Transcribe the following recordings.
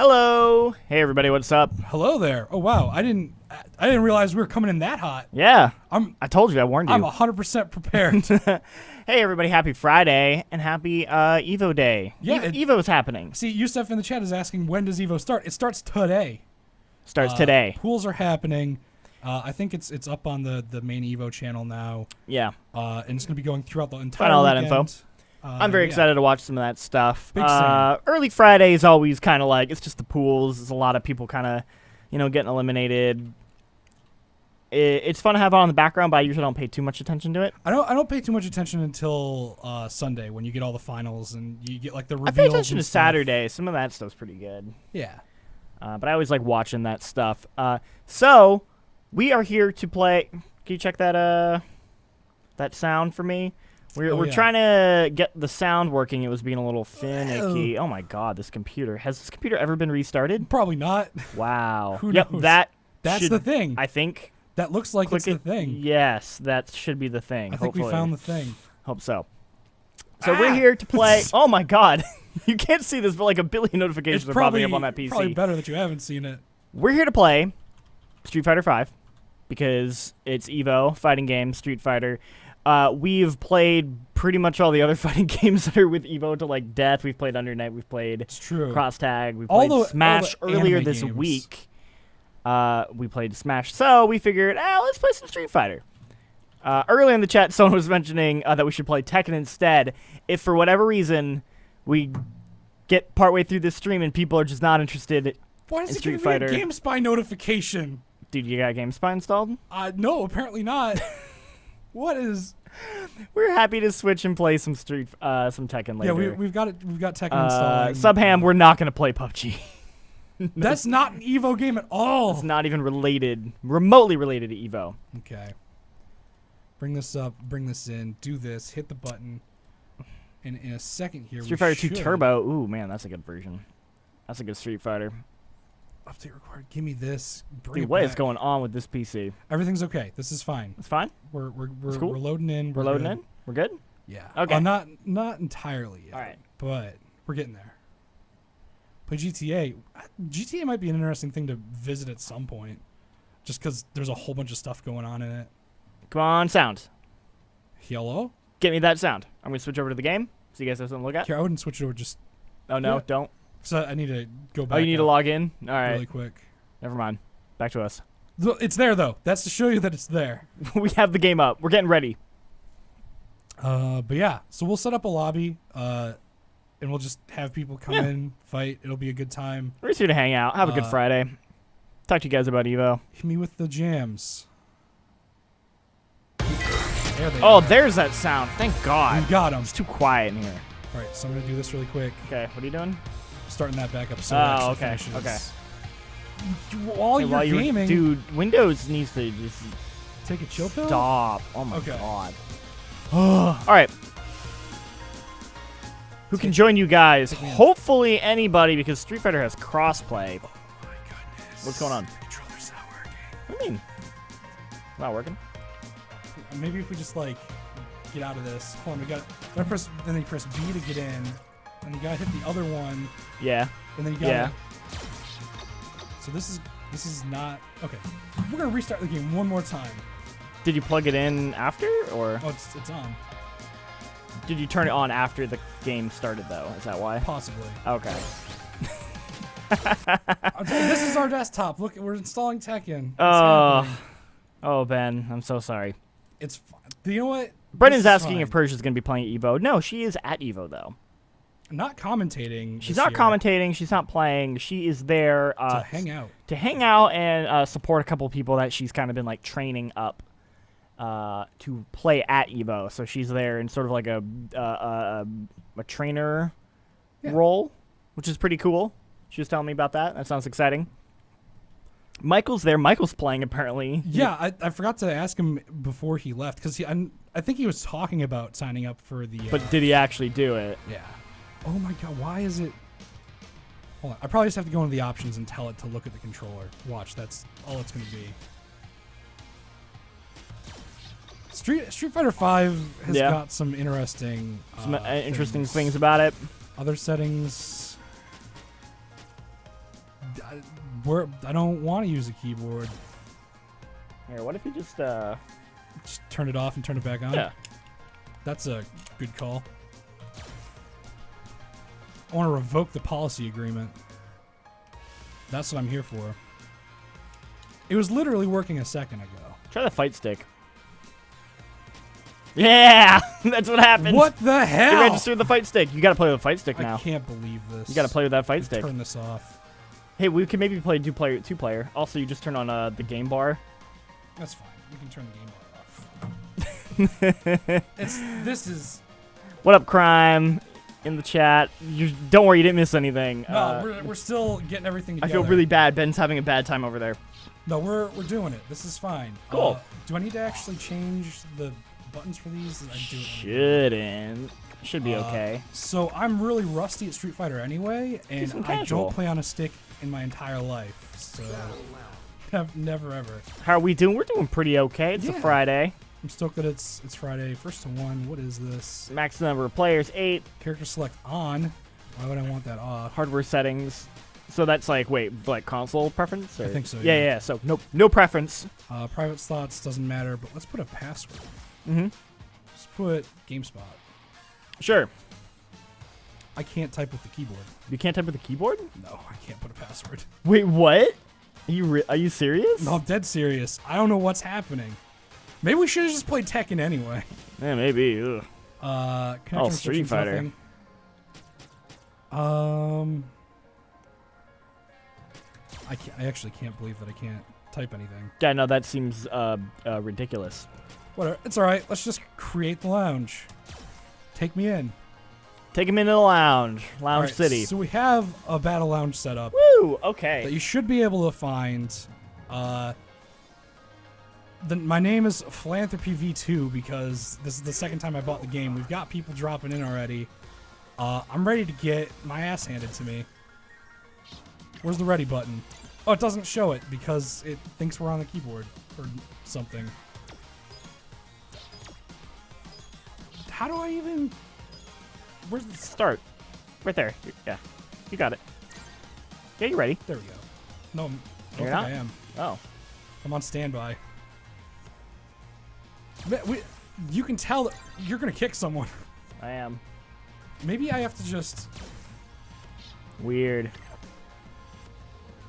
Hello. Hey everybody, what's up? Hello there. Oh wow, I didn't realize we were coming in that hot. Yeah. I told you, I warned you. I'm 100% prepared. Hey everybody, happy Friday and happy EVO Day. Yeah, EVO's happening. See, Yusuf in the chat is asking when does EVO start? It starts today. Starts today. Pools are happening. I think it's up on the main EVO channel now. Yeah. And it's going to be going throughout the entire Find all that weekend. info. I'm very excited to watch some of that stuff. Big fan. Early Friday is always kind of like, it's just the pools. There's a lot of people kind of, getting eliminated. It's fun to have on in the background, but I usually don't pay too much attention to it. I don't pay too much attention until Sunday when you get all the finals and you get like the reveals. I pay attention to Saturday. Some of that stuff's pretty good. Yeah. But I always like watching that stuff. So we are here to play. Can you check that that sound for me? We're trying to get the sound working. It was being a little finicky. Oh my god, this computer. Has this computer ever been restarted? Probably not. Wow. Who yep, knows? That's the thing. I think. That looks like it's the thing. Yes, that should be the thing. I think we found the thing. Hope so. So we're here to play. Oh my god. You can't see this, but like a billion notifications are popping up on that PC. It's probably better that you haven't seen it. We're here to play Street Fighter V because it's EVO, fighting game, Street Fighter. We've played pretty much all the other fighting games that are with EVO to like death. We've played Under Night. We've played Cross Tag. We played Smash earlier this week. We played Smash. So we figured, let's play some Street Fighter. Earlier in the chat, someone was mentioning that we should play Tekken instead. If for whatever reason we get partway through this stream and people are just not interested in Street Fighter. Why does it give me a GameSpot notification? Dude, you got GameSpot installed? No, apparently not. What is? We're happy to switch and play some some Tekken later. Yeah, we've got it. We've got Tekken installed. Subham, we're not gonna play PUBG. That's not an EVO game at all. It's not even remotely related to EVO. Okay. Bring this up. Bring this in. Do this. Hit the button. And in a second here, Street Fighter 2 Turbo. Ooh, man, that's a good version. That's a good Street Fighter. Update required. Give me this. Dude, what is going on with this PC? Everything's okay. This is fine. It's fine? We're cool? We're loading in. We're loading in? We're good? Yeah. Okay. Not entirely yet. All right. But we're getting there. Play GTA. GTA might be an interesting thing to visit at some point. Just because there's a whole bunch of stuff going on in it. Come on, sound. Hello? Get me that sound. I'm going to switch over to the game so you guys have something to look at. Here, I wouldn't switch it over just... Oh, no, don't. So I need to go back. Oh, you need to log in? All right. Really quick. Never mind. Back to us. It's there, though. That's to show you that it's there. We have the game up. We're getting ready. But yeah. So we'll set up a lobby, and we'll just have people come in, fight. It'll be a good time. We're just here to hang out. Have a good Friday. Talk to you guys about EVO. Hit me with the jams. There's that sound. Thank God. We got him. It's too quiet in here. All right, so I'm going to do this really quick. Okay, what are you doing? Starting that back up so okay, finishes. okay. While you're gaming... Dude, Windows needs to just... Take a chill pill? Stop. Oh my God. All right. Who can join you guys? Hopefully anybody, because Street Fighter has crossplay. Oh my goodness. What's going on? The controller's not working. What do you mean? Not working? Maybe if we just like get out of this. Hold on, then you press B to get in. And you gotta hit the other one. Yeah. And then you gotta... So this is not... Okay. We're gonna restart the game one more time. Did you plug it in after, or...? Oh, it's on. Did you turn it on after the game started, though? Is that why? Possibly. Okay. This is our desktop. Look, we're installing Tekken. Oh, Ben, I'm so sorry. It's fine. You know what? Brendan's asking if Persia's going to be playing EVO. No, she is at EVO, though. Not commentating. She's not commentating. She's not playing. She is there to hang out. To hang out and support a couple people that she's kind of been like training up to play at EVO. So she's there in sort of like a trainer role, which is pretty cool. She was telling me about that. That sounds exciting. Michael's there. Michael's playing, apparently. Yeah, I forgot to ask him before he left, because I think he was talking about signing up for the... But did he actually do it? Yeah. Oh my God, why is it... Hold on, I probably just have to go into the options and tell it to look at the controller. Watch, that's all it's going to be. Street Fighter V has got some interesting... Some interesting things about it. Other settings... I don't want to use a keyboard. Here, what if you just turn it off and turn it back on? Yeah. That's a good call. I want to revoke the policy agreement. That's what I'm here for. It was literally working a second ago. Try the fight stick. Yeah, that's what happens. What the hell? You registered the fight stick. You gotta play with the fight stick now. I can't believe this. You gotta play with that fight stick. Turn this off. Hey, we could maybe play two player. Also, you just turn on the game bar. That's fine. We can turn the game bar off. This is. What up, crime? In the chat. Don't worry, you didn't miss anything. No, we're still getting everything together. I feel really bad. Ben's having a bad time over there. No, we're doing it. This is fine. Cool. Do I need to actually change the buttons for these? Should be okay. So I'm really rusty at Street Fighter anyway, and I don't play on a stick in my entire life. So never ever. How are we doing? We're doing pretty okay. It's a Friday. I'm stoked that it's Friday. First to one. What is this? Max number of players 8. Character select on. Why would I want that off? Hardware settings. So that's like console preference? Or? I think so. Yeah. So no preference. Private slots doesn't matter, but let's put a password. Mm-hmm. Let's put GameSpot. Sure. I can't type with the keyboard. You can't type with the keyboard? No, I can't put a password. Wait, what? Are you serious? No, I'm dead serious. I don't know what's happening. Maybe we should have just played Tekken anyway. Yeah, maybe. Ugh. Street Fighter. Nothing. I actually can't believe that I can't type anything. Yeah, no, that seems ridiculous. Whatever. It's all right. Let's just create the lounge. Take me in. Take him into the lounge. Lounge City. So we have a battle lounge set up. Woo! Okay. That you should be able to find. My name is Philanthropy V2 because this is the second time I bought the game. We've got people dropping in already. I'm ready to get my ass handed to me. Where's the ready button? Oh, it doesn't show it because it thinks we're on the keyboard or something. How do I even... Where's the start? Right there. Yeah. You got it. Yeah, you ready? There we go. No, I don't think I am. Oh. I'm on standby. You can tell that you're going to kick someone. I am. Maybe I have to just... Weird.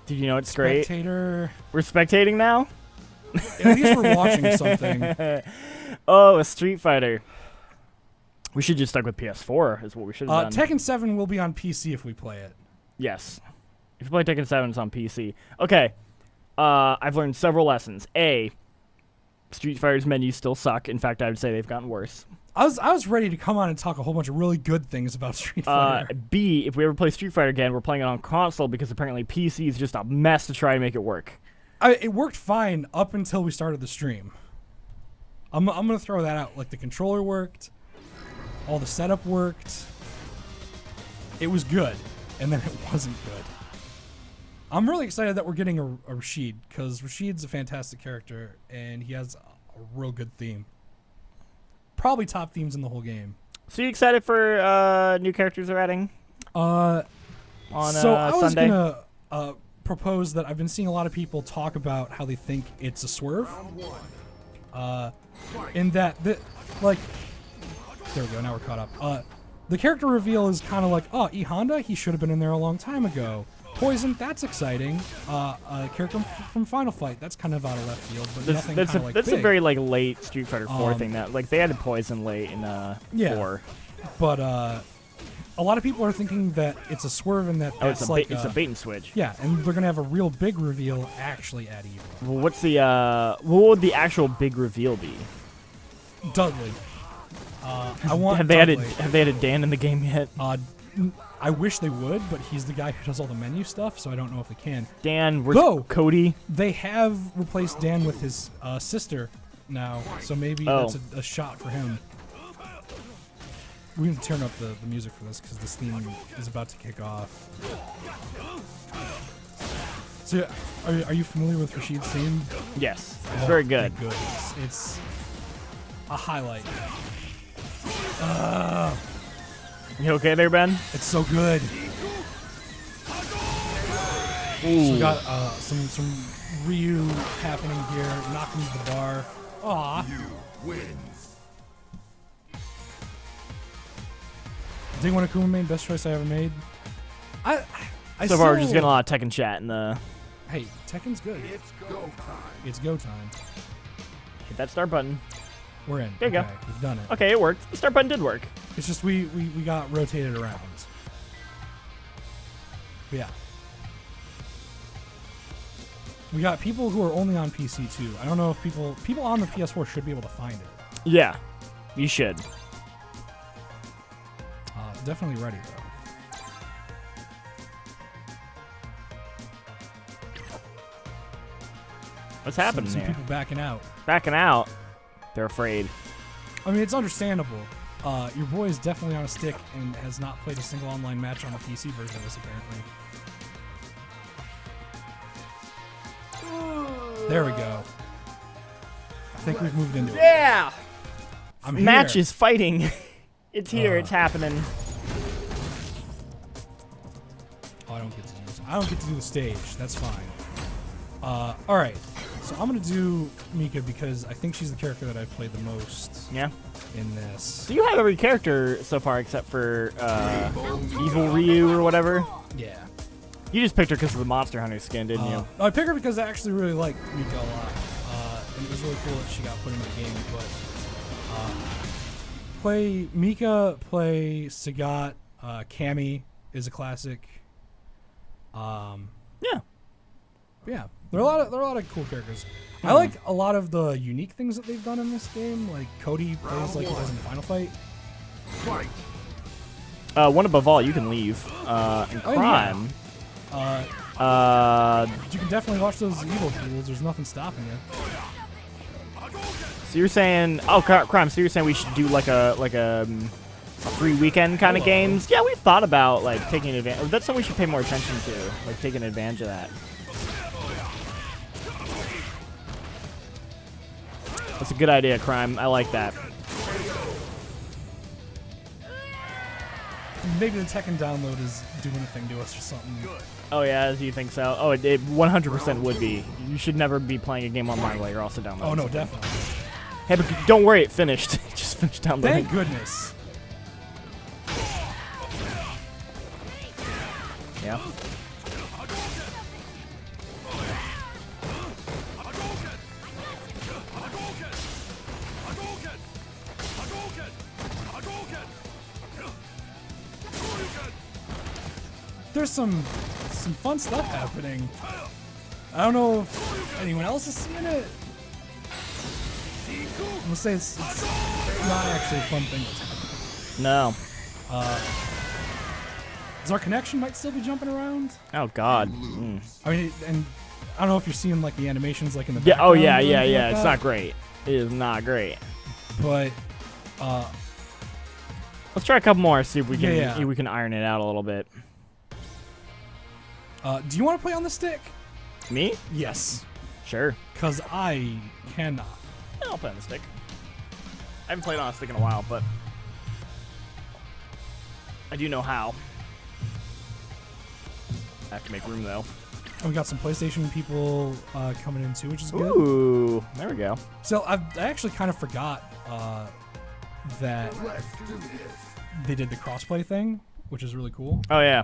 Did you know it's great? Spectator. We're spectating now? At least we're watching something. Oh, a Street Fighter. We should just stuck with PS4 is what we should have done. Tekken 7 will be on PC if we play it. Yes. If you play Tekken 7, it's on PC. Okay. I've learned several lessons. A, Street Fighter's menus still suck. In fact, I would say they've gotten worse. I was ready to come on and talk a whole bunch of really good things about Street Fighter. B, if we ever play Street Fighter again, we're playing it on console because apparently PC is just a mess to try and make it work. It worked fine up until we started the stream. I'm going to throw that out. Like, the controller worked. All the setup worked. It was good. And then it wasn't good. I'm really excited that we're getting a Rashid because Rashid's a fantastic character and he has a real good theme. Probably top themes in the whole game. So you excited for new characters they're adding? On so I was Sunday? gonna propose that I've been seeing a lot of people talk about how they think it's a swerve. In that like, there we go. Now we're caught up. The character reveal is kind of like, oh, E Honda, he should have been in there a long time ago. Poison, that's exciting. A character from Final Fight, that's kind of out of left field, but nothing kind of like that's big. a very like late Street Fighter 4 thing that like they added Poison late in 4. But a lot of people are thinking that it's a swerve and that it's a bait and switch. Yeah, and they're gonna have a real big reveal actually at EVO. Well, what would the actual big reveal be? Dudley. Have they added Dan in the game yet? I wish they would, but he's the guy who does all the menu stuff, so I don't know if they can. Dan, where's Cody? They have replaced Dan with his sister now, so maybe that's a shot for him. We can turn up the music for this because this theme is about to kick off. So, are you familiar with Rashid's theme? Yes, it's very good. It's a highlight. You okay there, Ben? It's so good. So we got some Ryu happening here, knocking the bar. Aw. Day one Akuma main, best choice I ever made. I So far, we're just getting a lot of Tekken chat in the. Hey, Tekken's good. It's go time. It's go time. Hit that start button. We're in. There you okay, go. We've done it. Okay, it worked. The start button did work. It's just we got rotated around. But yeah. We got people who are only on PC too. I don't know if people on the PS4 should be able to find it. Yeah, you should. Definitely ready though. What's happening some there? People backing out. Backing out. They're afraid. I mean, it's understandable. Your boy is definitely on a stick and has not played a single online match on the PC version of this, apparently. There we go. I think we've moved into it. Yeah! I'm here. Match is fighting. It's here. It's happening. Oh, I don't get to do the stage. That's fine. All right. So I'm gonna do Mika because I think she's the character that I've played the most. Yeah. In this. So you have every character so far except for Evil Ryu or whatever. Yeah. You just picked her because of the Monster Hunter skin, didn't you? I picked her because I actually really like Mika a lot, and it was really cool that she got put into the game. But play Mika, play Sagat, Cammy is a classic. Yeah. Yeah, there are a lot of cool characters. I like a lot of the unique things that they've done in this game. Like Cody plays like he does in Final Fight. One above all, you can leave. In Crime. Yeah. You can definitely watch those EVO pools. There's nothing stopping you. So you're saying, Crime. So you're saying we should do like a free weekend kind of games? Yeah, we've thought about like taking advantage. That's something we should pay more attention to, like taking advantage of that. That's a good idea, Crime. I like that. Maybe the Tekken download is doing a thing to us or something. Oh yeah, do you think so? Oh, it 100% would be. You should never be playing a game online while you're also downloading. Oh no, something. definitely. Hey, but don't worry, it finished. It just finished downloading. Thank goodness. Yeah. There's some fun stuff happening. I don't know if anyone else is seeing it. I'm gonna say it's not actually a fun thing that's happening. No. Our connection might still be jumping around. Oh God. I mean, and I don't know if you're seeing like the animations like in the Yeah. background. Oh yeah. or Yeah. anything Yeah. like It's that. not great. It is not great. But Let's try a couple more. See if we can Yeah. we can iron it out a little bit. do you want to play on the stick? Me? Yes, Sure. because I cannot. Yeah, I'll play on the stick. I haven't played on a stick in a while, but I do know how. I have to make room though. And we got some PlayStation people coming in too, which is good. Ooh, there we go. So I actually kind of forgot that they did the crossplay thing, which is really cool. Oh yeah.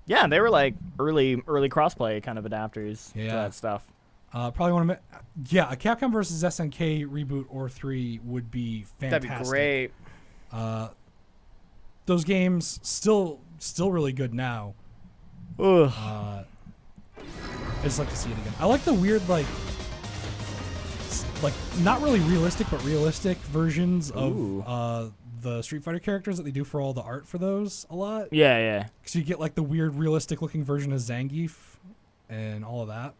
Yeah, they were like early crossplay kind of adapters to that stuff. Probably want to. Yeah, a Capcom versus SNK reboot or 3 would be fantastic. That'd be great. Those games still really good now. Ugh. I just like to see it again. I like the weird like not really realistic but realistic versions of the Street Fighter characters that they do for all the art for those a lot. Yeah, yeah. Because you get like the weird realistic looking version of Zangief and all of that.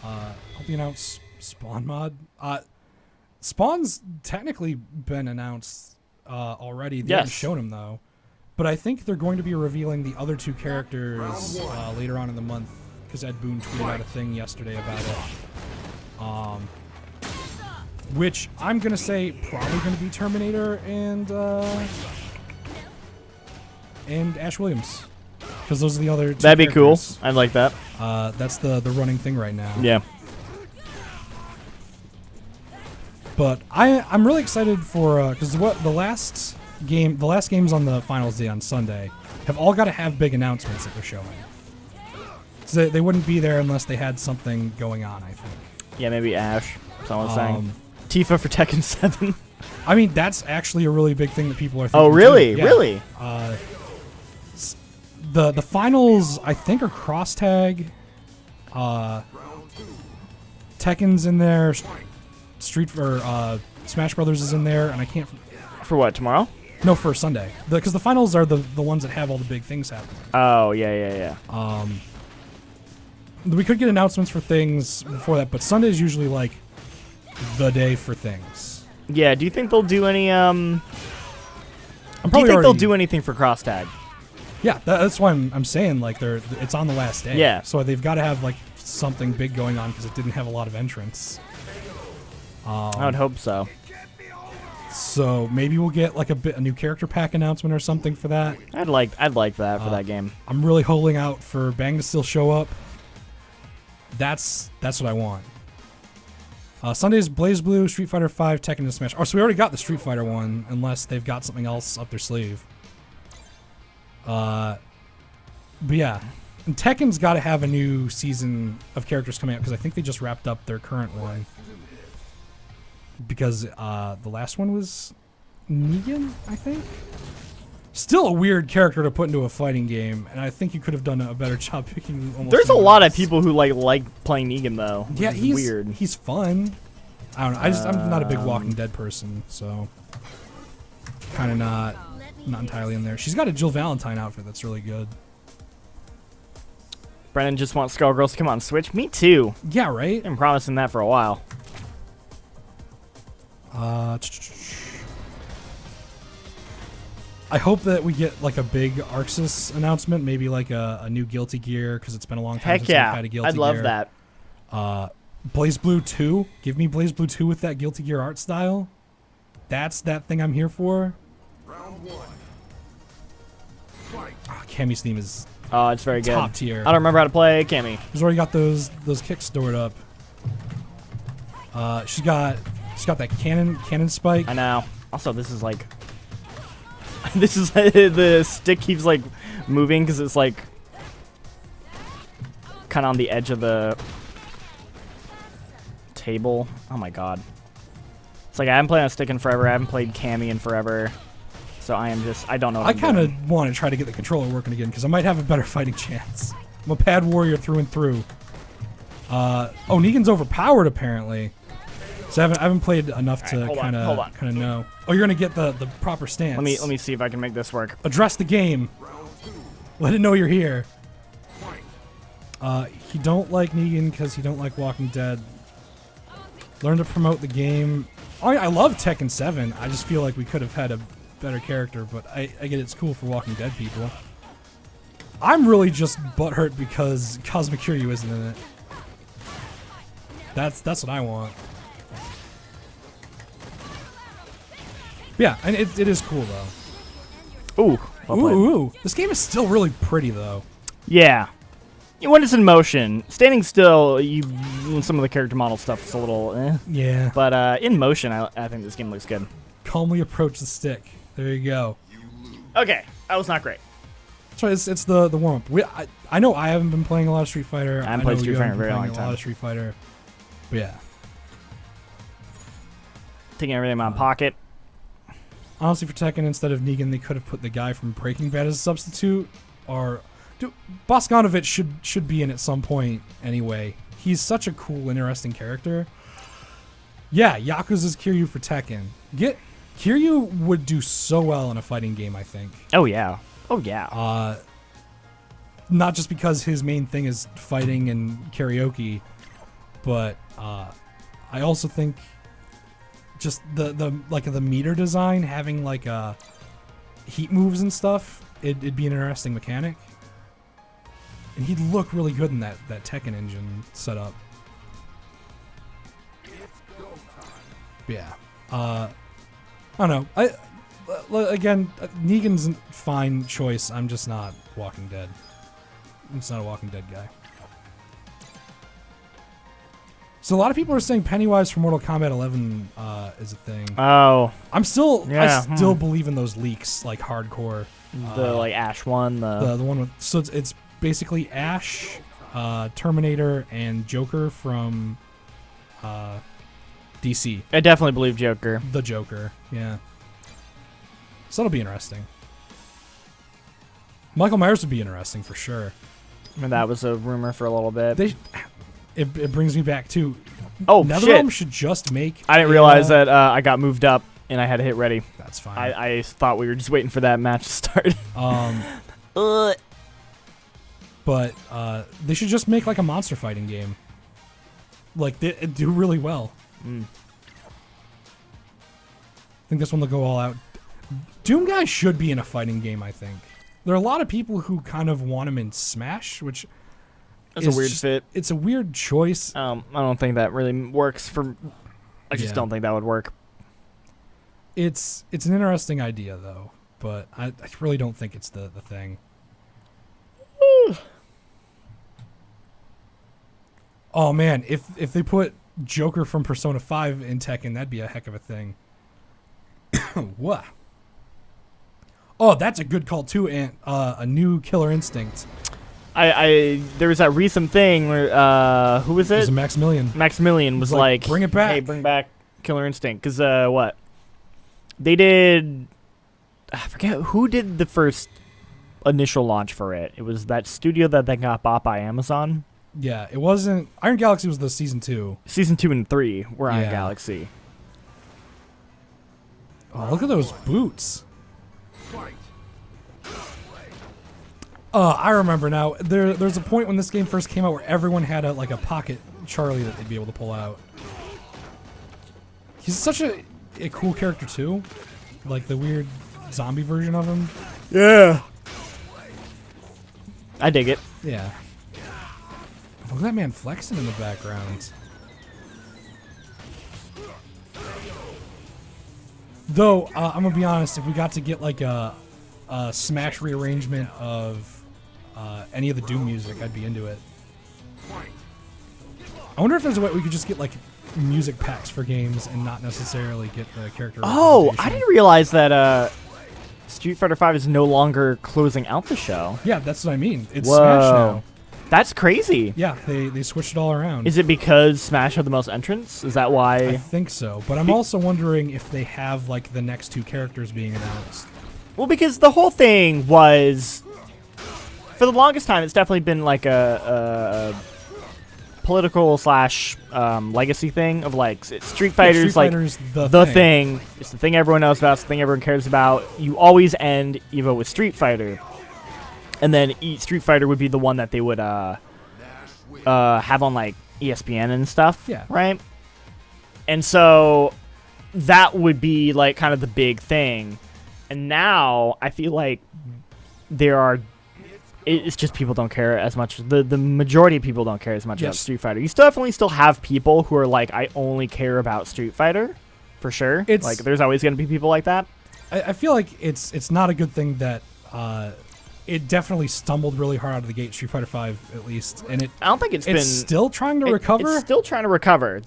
Hope you announce Spawn mod. Spawn's technically been announced already. They haven't shown him though. But I think they're going to be revealing the other 2 characters later on in the month because Ed Boon tweeted out a thing yesterday about it. Which I'm gonna say probably gonna be Terminator and Ash Williams. because those are the other two That'd be cool. characters. I'd like that. That's the running thing right now. Yeah. But I'm really excited for because the last games on the finals day on Sunday have all got to have big announcements that they're showing. So they wouldn't be there unless they had something going on, I think. Yeah, maybe Ash. Someone's saying. Tifa for Tekken 7. I mean, that's actually a really big thing that people are thinking. Oh, really? Too. Yeah. Really? The finals, I think, are cross tag. Tekken's in there. Smash Brothers is in there, and I can't. For what, tomorrow? No, for Sunday. Because the finals are the ones that have all the big things happening. Oh, yeah. We could get announcements for things before that, but Sunday is usually like the day for things. Yeah, do you think they'll do any, do you think they'll do anything for cross tag? Yeah, that's why I'm saying, like, it's on the last day. Yeah. So they've got to have, like, something big going on because it didn't have a lot of entrants. I would hope so. So maybe we'll get, like, a new character pack announcement or something for that. I'd like that for that game. I'm really holding out for Bang to still show up. That's what I want. Sunday's Blaze Blue, Street Fighter 5, Tekken, and Smash. Oh, so we already got the Street Fighter one, unless they've got something else up their sleeve. But yeah, and Tekken's got to have a new season of characters coming out because I think they just wrapped up their current one. Because the last one was Negan, I think. Still a weird character to put into a fighting game, and I think you could have done a better job picking. There's a lot of people who like playing Negan though. Yeah, he's weird. He's fun. I don't know. I'm not a big Walking Dead person, so kind of not entirely in there. She's got a Jill Valentine outfit that's really good. Brennan just wants Skullgirls to come on Switch. Me too. Yeah, right. I've been promising that for a while. I hope that we get like a big Arxis announcement, maybe like a new Guilty Gear, because it's been a long time since we've had a Guilty Gear. I'd love that. Blaze Blue 2. Give me Blaze Blue 2 with that Guilty Gear art style. That's that thing I'm here for. Round one. Fight. Oh, Cammy's theme is Oh, it's very good. top tier. I don't remember how to play Cammy. He's already got those kicks stored up. She's got that cannon spike. I know. Also, this is like this is the stick keeps like moving because it's like kind of on the edge of the table. Oh my god. It's like I haven't played on a stick in forever. I haven't played Cammy in forever. So I don't know what I I'm kind doing. of want to try to get the controller working again because I might have a better fighting chance. I'm a pad warrior through and through. Oh, Negan's overpowered apparently. So I haven't played enough to kind of know. Oh, you're gonna get the proper stance. Let me see if I can make this work. Address the game. Let it know you're here. He don't like Negan because he don't like Walking Dead. Learn to promote the game. Oh, I love Tekken 7. I just feel like we could have had a better character, but I get it's cool for Walking Dead people. I'm really just butthurt because Cosmic Kiryu isn't in it. That's what I want. Yeah, and it is cool though. Ooh. Well played. Ooh. This game is still really pretty though. Yeah. When it's in motion, standing still, some of the character model stuff is a little eh. Yeah. But in motion, I think this game looks good. Calmly approach the stick. There you go. Okay, that was not great. So it's the warm up. I know I haven't been playing a lot of Street Fighter. I haven't played Street Fighter in a very long A lot time. of Street Fighter. But yeah. Taking everything in my pocket. Honestly, for Tekken, instead of Negan, they could have put the guy from Breaking Bad as a substitute. Or Bosconovich should be in at some point anyway. He's such a cool, interesting character. Yeah, Yakuza's Kiryu for Tekken. Kiryu would do so well in a fighting game, I think. Oh yeah. Oh yeah. Not just because his main thing is fighting and karaoke, but I also think just the meter design, having like heat moves and stuff, it'd be an interesting mechanic. And he'd look really good in that Tekken engine setup. Yeah. I don't know. Again, Negan's a fine choice. I'm just not Walking Dead. It's not a Walking Dead guy. So a lot of people are saying Pennywise from Mortal Kombat 11 is a thing. Oh. I still believe in those leaks, like hardcore. The like Ash one, the one with it's basically Ash, Terminator, and Joker from DC. I definitely believe Joker. The Joker, yeah. So that'll be interesting. Michael Myers would be interesting for sure. I mean, that was a rumor for a little bit. It brings me back to NetherRealm should just make. I didn't realize that I got moved up and I had to hit ready. That's fine. I thought we were just waiting for that match to start. But they should just make like a monster fighting game. Like they do really well. I think this one will go all out. Doom Guy should be in a fighting game, I think. There are a lot of people who kind of want him in Smash, which That's a weird fit. It's a weird choice. I don't think that really works for. I just don't think that would work. It's an interesting idea though, but I really don't think it's the thing. Oh man, if they put Joker from Persona 5 in Tekken, that'd be a heck of a thing. What? Oh, that's a good call too, and a new Killer Instinct. There was that recent thing where who was it? It was Maximilian. Maximilian was like, bring it back. Hey, bring back Killer Instinct, because what? They did. I forget who did the first initial launch for it. It was that studio that then got bought by Amazon. Yeah, it wasn't. Iron Galaxy was the season 2. Season 2 and 3 were Iron Galaxy. Oh, look at those boots. I remember now. There's a point when this game first came out where everyone had a pocket Charlie that they'd be able to pull out. He's such a cool character too, like the weird zombie version of him. Yeah, I dig it. Yeah. Look at that man flexing in the background. Though I'm gonna be honest, if we got to get like a Smash rearrangement of any of the Doom music, I'd be into it. I wonder if there's a way we could just get like music packs for games and not necessarily get the character. Oh, I didn't realize that Street Fighter V is no longer closing out the show. Yeah, that's what I mean. It's Smash now. That's crazy. Yeah, they switched it all around. Is it because Smash had the most entrants? Is that why? I think so, but I'm also wondering if they have like the next 2 characters being announced. Well, because the whole thing was, for the longest time, it's definitely been like a political / legacy thing of like Street Fighter's like the thing. It's the thing everyone knows about. It's the thing everyone cares about. You always end EVO with Street Fighter, and then Street Fighter would be the one that they would have on like ESPN and stuff. Yeah. Right. And so that would be like kind of the big thing. And now I feel like it's just people don't care as much. The majority of people don't care as much about Street Fighter. You definitely still have people who are like, I only care about Street Fighter, for sure. Like, there's always going to be people like that. I feel like it's not a good thing that it definitely stumbled really hard out of the gate, Street Fighter V at least, and I don't think it's still trying to recover. It's still trying to recover.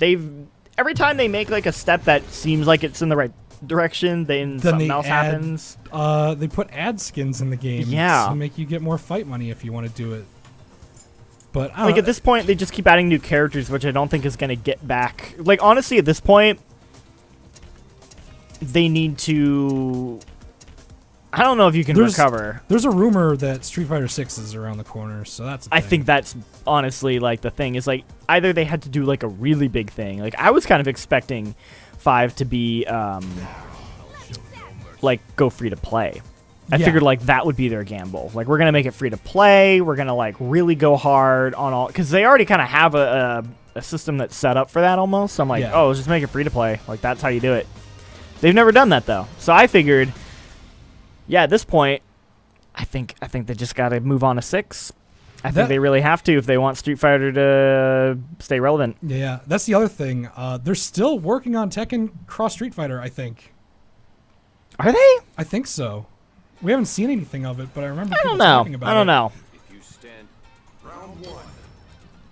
Every time they make like a step that seems like it's in the right direction, then something else happens. They put ad skins in the game to make you get more fight money if you want to do it. But I don't know. At this point, they just keep adding new characters, which I don't think is going to get back. Like, honestly, at this point, they need to. I don't know if you can recover. There's a rumor that Street Fighter 6 is around the corner, so that's. I think that's honestly like the thing is like either they had to do like a really big thing. Like I was kind of expecting 5 to be like go free to play. I figured like that would be their gamble. Like we're gonna make it free to play. We're gonna like really go hard on all because they already kind of have a system that's set up for that almost. So I'm like, oh, just make it free to play. Like that's how you do it. They've never done that though. So I figured, yeah, at this point, I think they just got to move on to 6. I think they really have to if they want Street Fighter to stay relevant. Yeah, that's the other thing. They're still working on Tekken Cross Street Fighter, I think. Are they? I think so. We haven't seen anything of it, but I remember people talking about it. I don't know.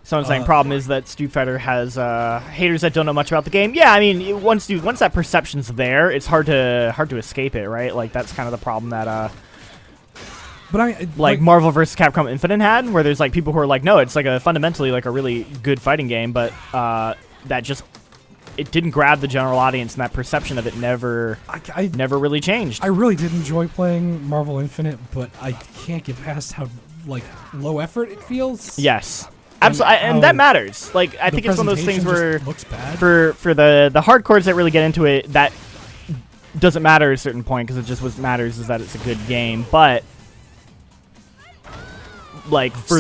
Someone's saying problem is that Street Fighter has haters that don't know much about the game. Yeah, I mean, once that perception's there, it's hard to escape it, right? Like that's kind of the problem that But like Marvel vs. Capcom Infinite had, where there's like people who are like, no, it's like fundamentally like a really good fighting game, but that just it didn't grab the general audience, and that perception of it never really changed. I really did enjoy playing Marvel Infinite, but I can't get past how like low effort it feels. Yes. Absolutely, and that matters. Like, I think it's one of those things where looks bad. for the hardcores that really get into it, that doesn't matter at a certain point, because it just what matters is that it's a good game. But like for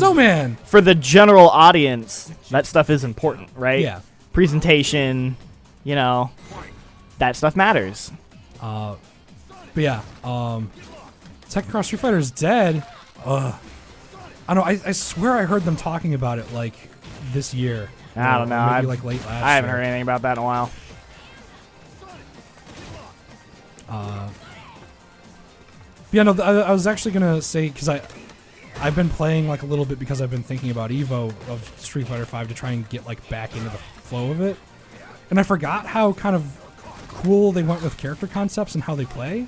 the general audience, that stuff is important, right? Yeah. Presentation, that stuff matters. But yeah, Tekken Cross Street Fighter is dead. I don't know. I swear I heard them talking about it like this year. I don't know. Maybe like late last year. I haven't heard anything about that in a while. Yeah, no. I was actually gonna say, because I've been playing like a little bit because I've been thinking about EVO of Street Fighter V to try and get like back into the flow of it, and I forgot how kind of cool they went with character concepts and how they play.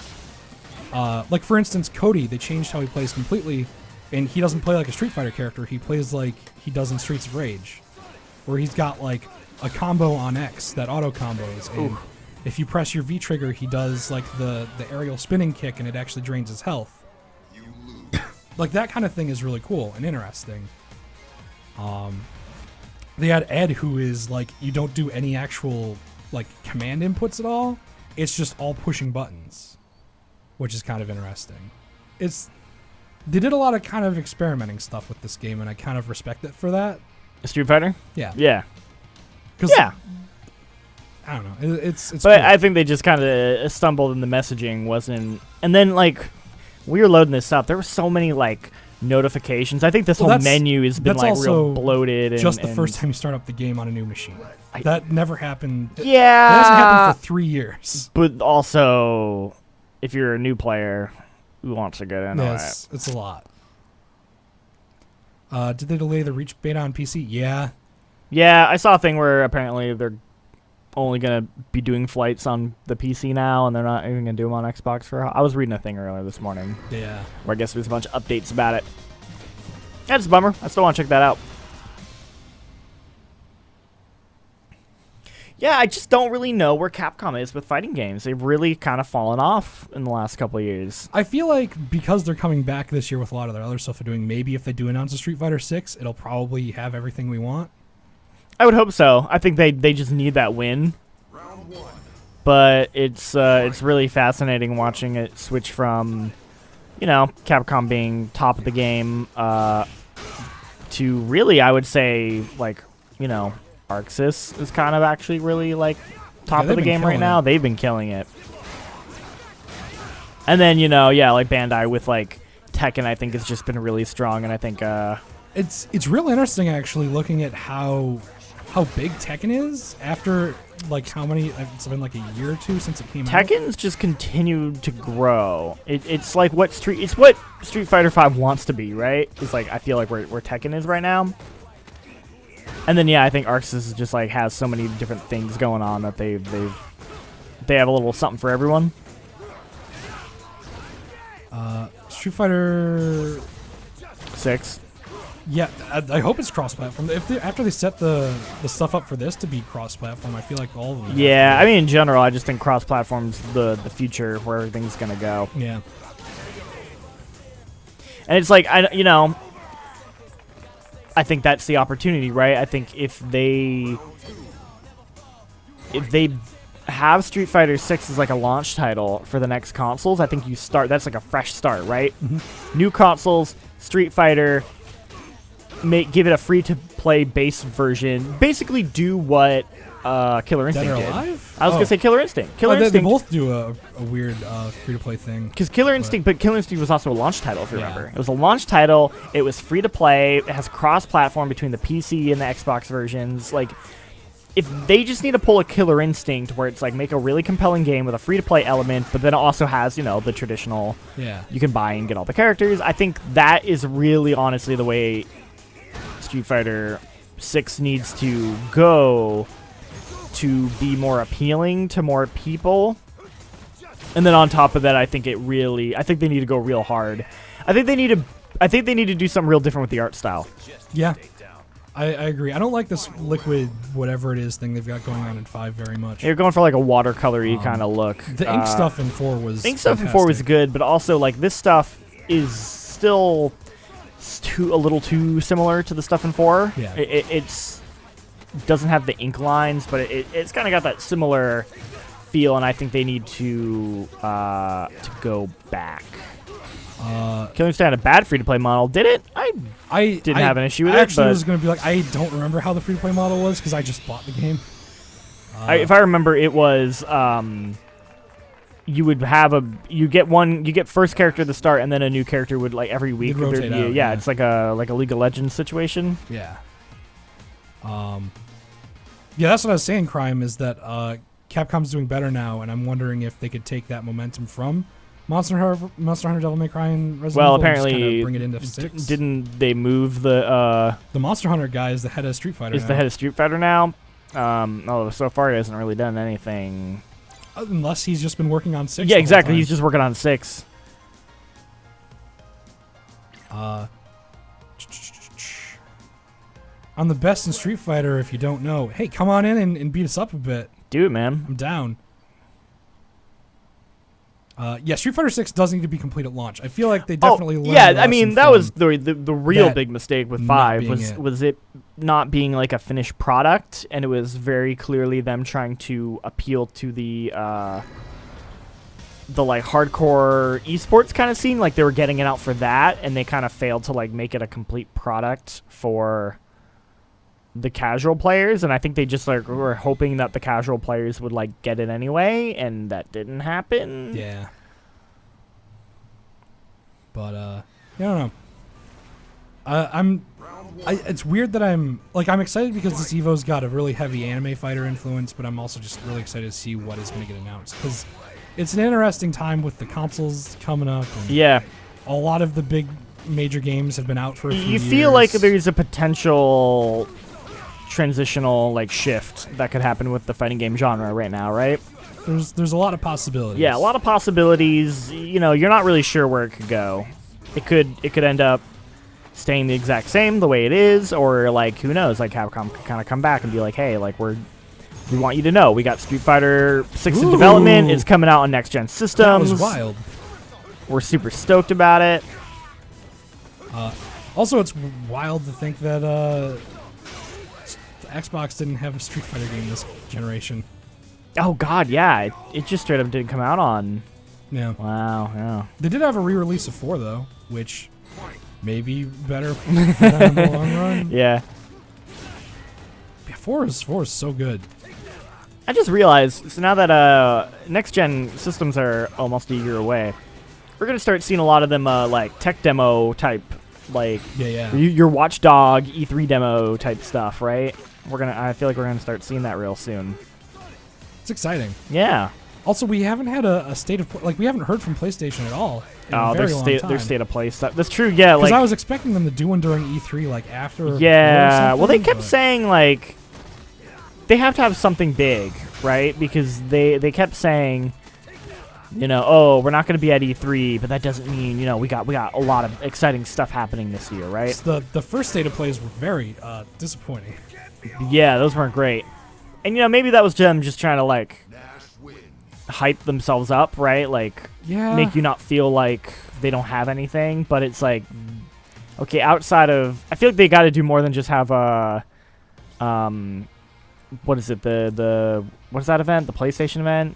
Like for instance, Cody, they changed how he plays completely. And he doesn't play like a Street Fighter character. He plays like he does in Streets of Rage, where he's got like a combo on X that auto combos, and if you press your V trigger, he does like the aerial spinning kick, and it actually drains his health. Like that kind of thing is really cool and interesting. They had Ed, who is like, you don't do any actual like command inputs at all. It's just all pushing buttons, which is kind of interesting. They did a lot of kind of experimenting stuff with this game, and I kind of respect it for that. Street Fighter? Yeah. Yeah. Yeah. I don't know. It's But cool. I think they just kind of stumbled in the messaging wasn't... And then, like, we were loading this up. There were so many, like, notifications. I think this whole menu has been, like, real bloated. And just the first time you start up the game on a new machine. That never happened. Yeah. It hasn't happened for 3 years. But also, if you're a new player... Who wants to get into it? It's a lot. Did they delay the Reach beta on PC? Yeah. Yeah, I saw a thing where apparently they're only going to be doing flights on the PC now, and they're not even going to do them on Xbox for... I was reading a thing earlier this morning. Yeah. Where I guess there's a bunch of updates about it. Yeah, it's a bummer. I still want to check that out. Yeah, I just don't really know where Capcom is with fighting games. They've really kind of fallen off in the last couple of years. I feel like because they're coming back this year with a lot of their other stuff they're doing, maybe if they do announce a Street Fighter 6, it'll probably have everything we want. I would hope so. I think they just need that win. But it's really fascinating watching it switch from, Capcom being top of the game to really, I would say, like, Arxis is kind of actually really, like, top of the game right now. They've been killing it. And then, like Bandai with, like, Tekken, I think has just been really strong, and I think... It's real interesting, actually, looking at how big Tekken is after, like, how many... It's been, like, a year or two since it came out. Tekken's just continued to grow. It's like what Street Fighter V wants to be, right? It's like, I feel like where Tekken is right now. And then, yeah, I think Arxis is just, like, has so many different things going on that they have a little something for everyone. Street Fighter 6. Yeah, I hope it's cross-platform. After they set the stuff up for this to be cross-platform, I feel like all of them. Yeah, I mean, in general, I just think cross-platform's the future where everything's going to go. Yeah. And it's like, I think that's the opportunity, right? I think if they have Street Fighter 6 as like a launch title for the next consoles, I think that's like a fresh start, right? Mm-hmm. New consoles, Street Fighter, give it a free-to-play base version. Basically do what Killer Instinct did. Alive? I was going to say Killer Instinct. They both do a weird free-to-play thing. Because Killer Instinct was also a launch title, if you remember. It was a launch title. It was free-to-play. It has cross-platform between the PC and the Xbox versions. Like, if they just need to pull a Killer Instinct where it's like make a really compelling game with a free-to-play element, but then it also has, the traditional, you can buy and get all the characters. I think that is really, honestly, the way Street Fighter 6 needs to go to be more appealing to more people. And then on top of that, I think they need to go real hard. I think they need to do something real different with the art style. Yeah, I agree. I don't like this liquid whatever it is thing they've got going on in 5 very much. You're going for like a watercolory kind of look. The ink stuff in 4 was ink stuff in 4 was good, but also like this stuff is still a little too similar to the stuff in 4. Yeah. It's doesn't have the ink lines, but it's kind of got that similar feel, and I think they need to go back. Killing Stand, a bad free-to-play model. Did it? I didn't have an issue with it. I actually but was going to be like, I don't remember how the free-to-play model was because I just bought the game. if I remember, it was you would have you get first character at the start, and then a new character would like every week. Rotate out, yeah, it's like a League of Legends situation. Yeah. Yeah, that's what I was saying, Crime, is that Capcom's doing better now, and I'm wondering if they could take that momentum from Monster Hunter Devil May Cry and Resident Well, Evil and just apparently, kinda bring it into 6. Didn't they move the Monster Hunter guy is the head of Street Fighter is now. the head of Street Fighter now? So far he hasn't really done anything. Unless he's just been working on 6. Yeah, the whole exactly. time. He's just working on 6. I'm the best in Street Fighter if you don't know. Hey, come on in and beat us up a bit. Do it, man. I'm down. Yeah, Street Fighter 6 does need to be complete at launch. I feel like they definitely learned. Yeah, a I mean lesson that from was the real that big mistake with not 5 being was it not being like a finished product, and it was very clearly them trying to appeal to the like hardcore esports kind of scene. Like they were getting it out for that, and they kind of failed to like make it a complete product for the casual players. And I think they just like were hoping that the casual players would like get it anyway, and that didn't happen. Yeah. But I don't know. It's weird that I'm excited because this EVO's got a really heavy anime fighter influence, but I'm also just really excited to see what is going to get announced because it's an interesting time with the consoles coming up. And Yeah. a lot of the big major games have been out for a few You years. feel like there's a potential transitional like shift that could happen with the fighting game genre right now, right? There's a lot of possibilities. Yeah, a lot of possibilities. You know, you're not really sure where it could go. It could end up staying the exact same the way it is, or like who knows? Like Capcom could kind of come back and be like, hey, like we want you to know we got Street Fighter 6 in development. It's coming out on next gen systems. That was wild. We're super stoked about it. Also, it's wild to think that Xbox didn't have a Street Fighter game this generation. Oh God, yeah, it just straight up didn't come out on. Yeah. Wow, yeah. They did have a re-release of 4 though, which may be better for them in the long run. Yeah. Yeah, 4 is so good. I just realized, so now that next gen systems are almost a year away, we're gonna start seeing a lot of them like tech demo type, like your Watchdog E3 demo type stuff, right? I feel like we're gonna start seeing that real soon. It's exciting. Yeah. Also, we haven't had a state of we haven't heard from PlayStation at all. In a very long time. Their state of play stuff. That's true. Yeah, because like I was expecting them to do one during E3, like after. Yeah. Well, they kept saying like they have to have something big, right? Because they kept saying, you know, oh, we're not going to be at E3, but that doesn't mean, you know, we got a lot of exciting stuff happening this year, right? So the first state of plays were very disappointing. Yeah, those weren't great. And, you know, maybe that was them just trying to, like, hype themselves up, right? Like, make you not feel like they don't have anything. But it's like, okay, outside of... I feel like they got to do more than just have a... what is it? What is that event? The PlayStation event?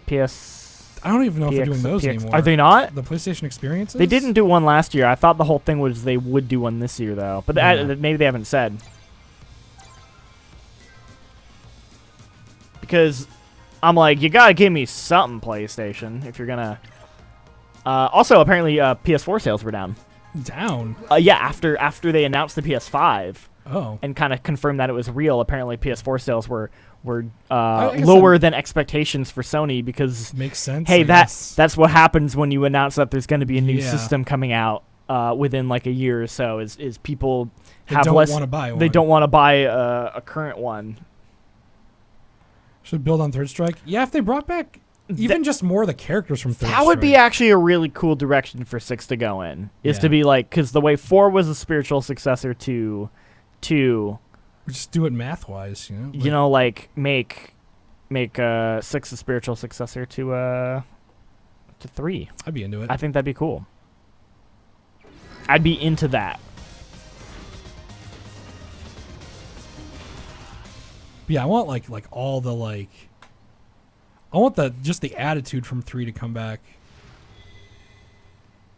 PS... I don't even know if they're doing those anymore. Are they not? The PlayStation experiences? They didn't do one last year. I thought the whole thing was they would do one this year, though. But maybe they haven't said. Because I'm like, you gotta give me something, PlayStation, if you're gonna... also, apparently, PS4 sales were down. Down? Yeah, after they announced the PS5. Oh. And kind of confirmed that it was real. Apparently, PS4 sales were lower than expectations for Sony because... Makes sense. Hey, that's what happens when you announce that there's going to be a new system coming out. within like a year or so. Is people They have don't less? want to buy one. They don't want to buy a current one. Should build on Third Strike. Yeah, if they brought back even just more of the characters from Third Strike. That would be actually a really cool direction for 6 to go in. Is to be like, because the way 4 was a spiritual successor to 2. Just do it math-wise, you know. You know, like make 6 a spiritual successor to 3. I'd be into it. I think that'd be cool. I'd be into that. Yeah, I want like all the like. I want just the attitude from 3 to come back.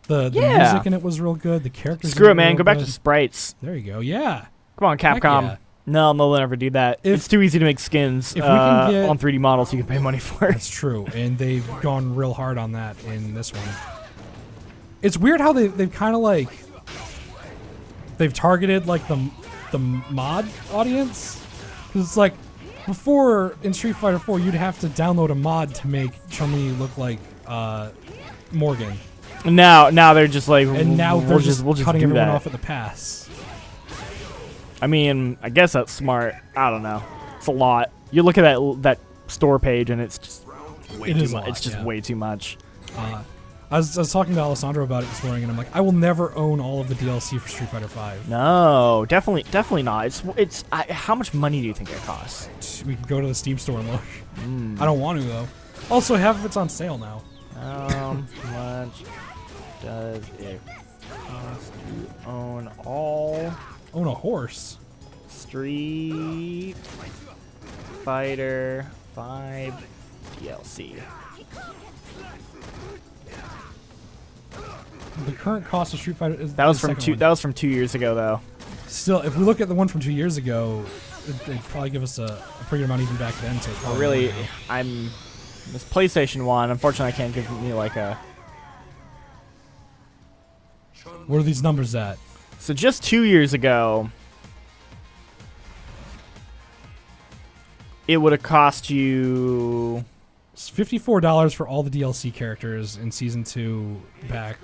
The music in it was real good. The characters. Screw it, man. Go back to sprites. There you go. Yeah. Come on, Capcom. Yeah. No, they'll never do that. It's too easy to make skins if we can get, on 3D models you can pay money for. That's true, and they've gone real hard on that in this one. It's weird how they've kind of like they've targeted like the mod audience, because it's like before in Street Fighter 4 you'd have to download a mod to make Chun-Li look like Morgan. Now they're just like, and now we'll just cutting everyone that off at the pass. I mean, I guess that's smart. I don't know. It's a lot. You look at that store page, and it's just way too much. It's just way too much. I was talking to Alessandro about it this morning, and I'm like, I will never own all of the DLC for Street Fighter 5. No, definitely not. How much money do you think it costs? We could go to the Steam store and look. I don't want to though. Also, half of it's on sale now. How much does it cost to own all? Own a horse. Street Fighter 5 DLC. The current cost of Street Fighter is that was from 2 years ago, though. Still, if we look at the one from 2 years ago, it'd probably give us a pretty good amount even back then. So it's really, this PlayStation one. Unfortunately, I can't give me like a. What are these numbers at? So just 2 years ago, it would have cost you It's $54 for all the DLC characters in Season 2 back.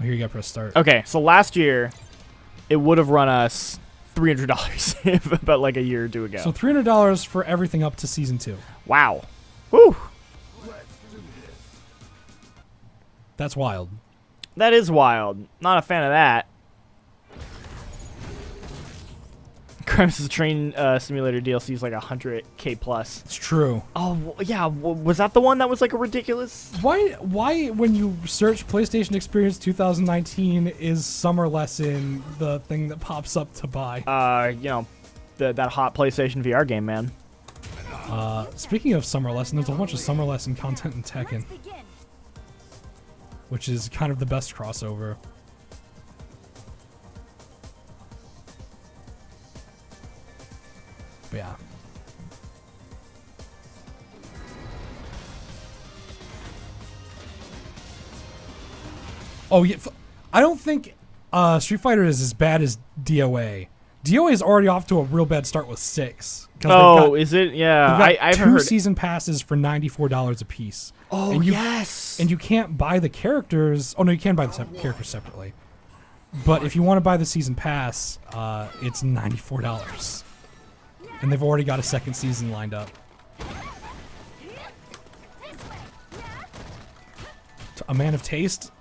Here you go, press start. Okay, so last year, it would have run us $300 about like a year or two ago. So $300 for everything up to Season 2. Wow. Woo! That's wild. That is wild. Not a fan of that. Crimes Train Simulator DLC is like $100K plus. It's true. Oh yeah, was that the one that was like a ridiculous? Why when you search PlayStation Experience 2019 is Summer Lesson the thing that pops up to buy? That hot PlayStation VR game, man. Speaking of Summer Lesson, there's a bunch of Summer Lesson content in Tekken, which is kind of the best crossover. But yeah. Oh yeah, I don't think Street Fighter is as bad as DOA. DOA is already off to a real bad start with 6. Oh, is it? Yeah, I've heard 2 season passes for $94 a piece. Oh, and yes. And you can't buy the characters. Oh no, you can buy the characters separately. But if you want to buy the season pass, it's $94. And they've already got a second season lined up. A man of taste?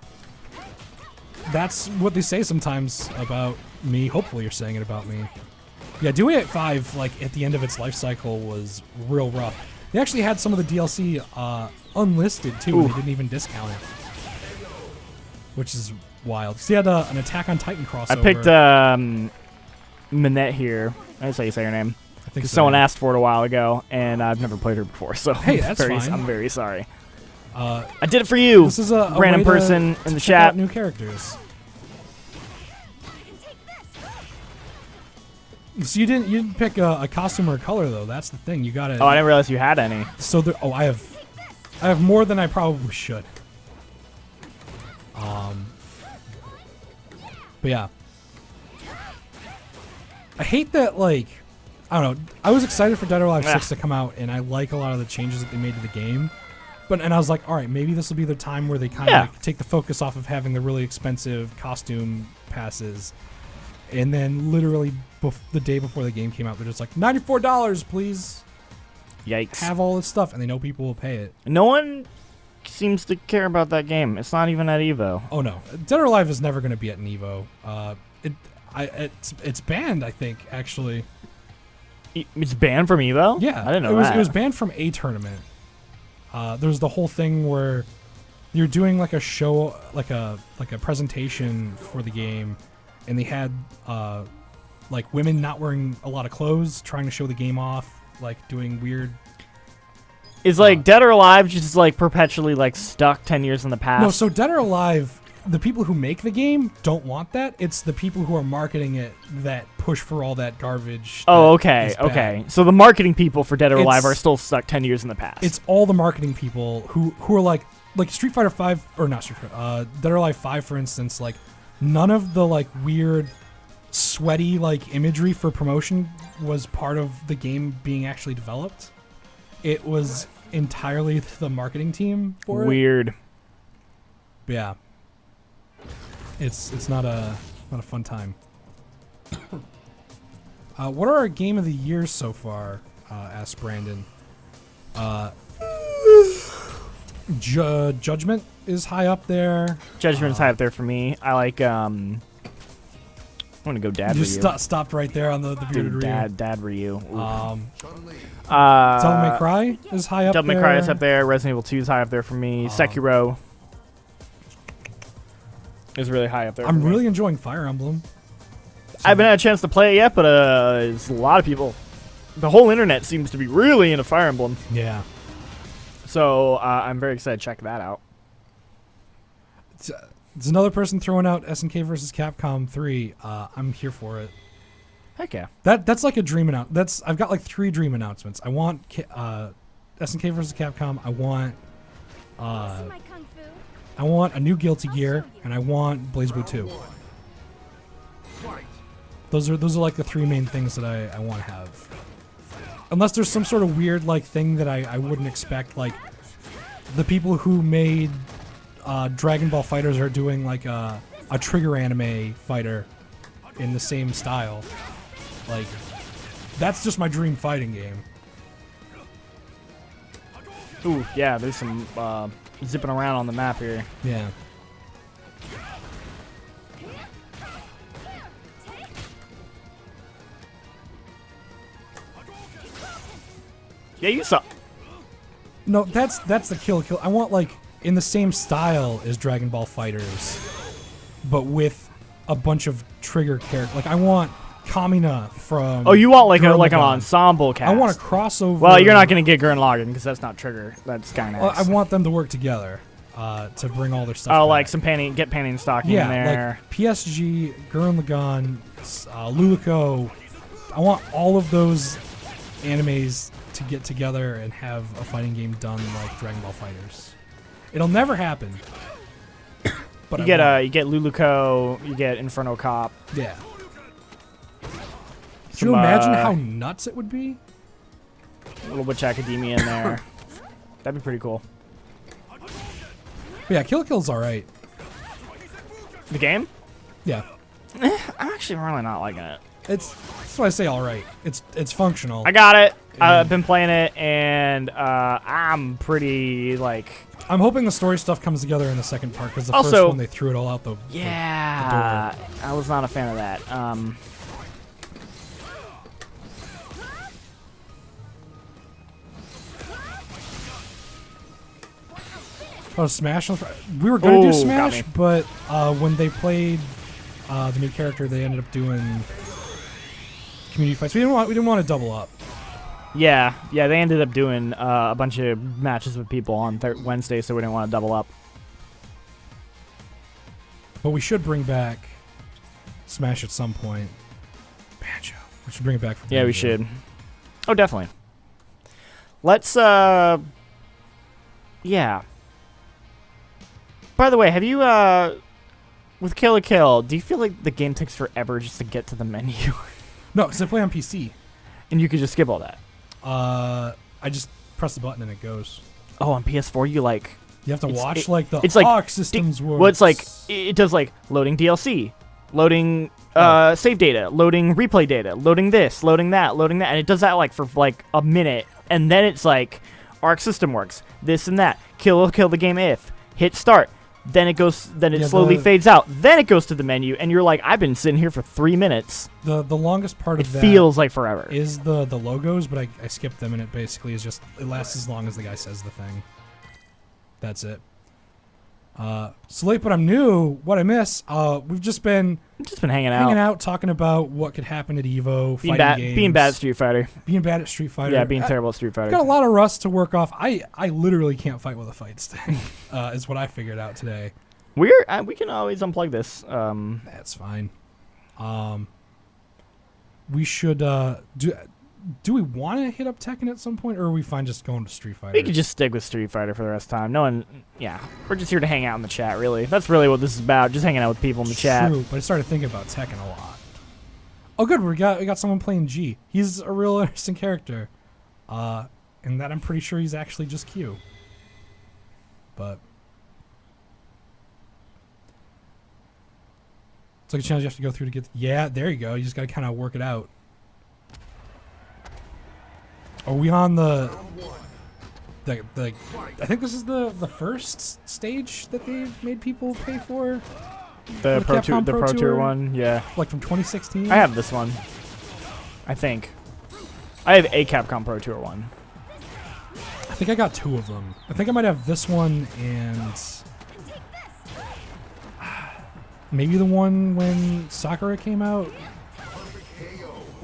That's what they say sometimes about me. Hopefully you're saying it about me. Yeah, doing it 5, like, at the end of its life cycle was real rough. They actually had some of the DLC unlisted, too, and they didn't even discount it. Which is wild. So they had an Attack on Titan crossover. I picked Minette here. That's how you say her name. I think so. Someone asked for it a while ago, and I've never played her before, so hey, that's fine. I'm very sorry. I did it for you, this is a random way person to in the check out chat. New characters. So you didn't pick a costume or a color though. That's the thing. You gotta. Oh, I didn't realize you had any. So I have more than I probably should. But yeah, I hate that. Like, I don't know. I was excited for Dead or Alive 6 to come out, and I like a lot of the changes that they made to the game. And I was like, all right, maybe this will be the time where they kind of like take the focus off of having the really expensive costume passes. And then literally the day before the game came out, they're just like, $94, please. Yikes. Have all this stuff, and they know people will pay it. No one seems to care about that game. It's not even at EVO. Oh no, Dead or Alive is never going to be at an EVO. It's banned, I think, actually. It's banned from EVO? Yeah, I didn't know that. It was banned from a tournament. There's the whole thing where you're doing like a show, like a presentation for the game, and they had like women not wearing a lot of clothes, trying to show the game off, like doing weird. Is like Dead or Alive just like perpetually like stuck 10 years in the past? No, so Dead or Alive, the people who make the game don't want that. It's the people who are marketing it that push for all that garbage. Oh, okay, okay. So the marketing people for Dead or Alive are still stuck 10 years in the past. It's all the marketing people who are like Street Fighter 5 or not Street Fighter, Dead or Alive 5, for instance. Like none of the like weird, sweaty like imagery for promotion was part of the game being actually developed. It was entirely the marketing team for it. Weird. But yeah. It's not a fun time. What are our game of the year so far? Asked Brandon. Judgment is high up there. Judgment's high up there for me. I like I'm gonna go Dad You Ryu. just stopped right there on the bearded Ryu. Dad Ryu. Devil May Cry is high up there. Devil May Cry is up there. Resident Evil 2 is high up there for me. Sekiro is really high up there. I'm really enjoying Fire Emblem. I haven't had a chance to play it yet, but there's a lot of people. The whole internet seems to be really into Fire Emblem. Yeah. So I'm very excited to check that out. There's another person throwing out SNK versus Capcom 3. I'm here for it. Heck yeah. That's like a dream announcement. I've got like 3 dream announcements. I want SNK versus Capcom. I want a new Guilty Gear, and I want BlazBlue 2. Those are like the 3 main things that I want to have. Unless there's some sort of weird like thing that I wouldn't expect, like the people who made Dragon Ball Fighters are doing like a Trigger anime fighter in the same style. Like, that's just my dream fighting game. Ooh, yeah, there's some zipping around on the map here. Yeah. Yeah, you saw. No, that's the kill. I want like in the same style as Dragon Ball Fighters, but with a bunch of Trigger characters. Like I want Kamina from. Oh, you want like an Gurren Lagann. ensemble cast? I want a crossover. Well, you're not gonna get Gurren Lagann because that's not Trigger. That's kind of. I want them to work together to bring all their stuff. Oh, back. like some panning and stocking in there. Like PSG, Gurren Lagann, Luluco. I want all of those animes to get together and have a fighting game done like Dragon Ball Fighters. It'll never happen. But you get Luluco, you get Inferno Cop. Yeah. Could you imagine how nuts it would be? A little Witch Academia in there. That'd be pretty cool. But yeah, Kill Kill's alright. The game? Yeah. I'm actually really not liking it. That's why I say alright. It's functional. I got it. I've been playing it, and I'm pretty like. I'm hoping the story stuff comes together in the second part because the Also, first one they threw it all out the door. I was not a fan of that. Oh, Smash! We were gonna do Got Smash, me. but when they played the new character, they ended up doing community fights. We didn't want to double up. Yeah, they ended up doing a bunch of matches with people on Wednesday, so we didn't want to double up. But we should bring back Smash at some point. Banjo. We should bring it back. For Yeah, we Banjo. should. Oh, definitely. Let's, yeah. By the way, have you, with Kill la Kill, do you feel like the game takes forever just to get to the menu? No, because I play on PC. And you could just skip all that? I just press the button and it goes. Oh, on PS4 you like. You have to It's- watch it- like the it's like AUX systems work. Well, it's like it does like loading DLC, loading save data, loading replay data, loading this, loading that, and it does that like for like a minute, and then it's like Arc system works, this and that, kill the game if, hit start, then it goes, then it slowly fades out, then it goes to the menu, and you're like, I've been sitting here for 3 minutes. The longest part It of that feels like forever. is the logos, but I skipped them, and it basically is just it lasts as long as the guy says the thing. That's it. So late, but I'm new. What I miss? We've just been hanging out, talking about what could happen at EVO, being fighting bad, games, being bad at Street Fighter. being bad at Street Fighter. Yeah, being terrible at Street Fighter. Got a lot of rust to work off. I literally can't fight with a fight stick. Is what I figured out today. We can always unplug this. That's fine. We should do we want to hit up Tekken at some point, or are we fine just going to Street Fighter? We could just stick with Street Fighter for the rest of the time. No one, yeah, we're just here to hang out in the chat. Really, that's really what this is about. Just hanging out with people in the chat. True, but I started thinking about Tekken a lot. Oh, good, we got someone playing G. He's a real interesting character, and that I'm pretty sure he's actually just Q. But it's like a challenge you have to go through to get. Yeah, there you go. You just got to kind of work it out. Are we on the I think this is the first stage that they've made people pay for? The Pro Tour, Capcom the Pro Tour one, yeah. Like from 2016? I have this one. I think. I have a Capcom Pro Tour one. I think I got 2 of them. I think I might have this one and maybe the one when Sakura came out.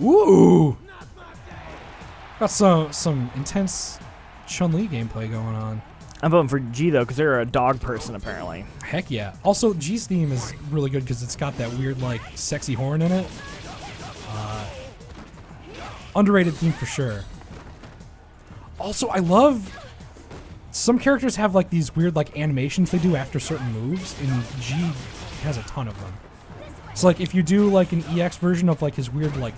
Ooh! Got some intense Chun-Li gameplay going on. I'm voting for G though, because they're a dog person apparently. Heck yeah. Also, G's theme is really good because it's got that weird, like, sexy horn in it. Underrated theme for sure. Also, I love... Some characters have, like, these weird, like, animations they do after certain moves, and G has a ton of them. So, like, if you do, like, an EX version of, like, his weird, like,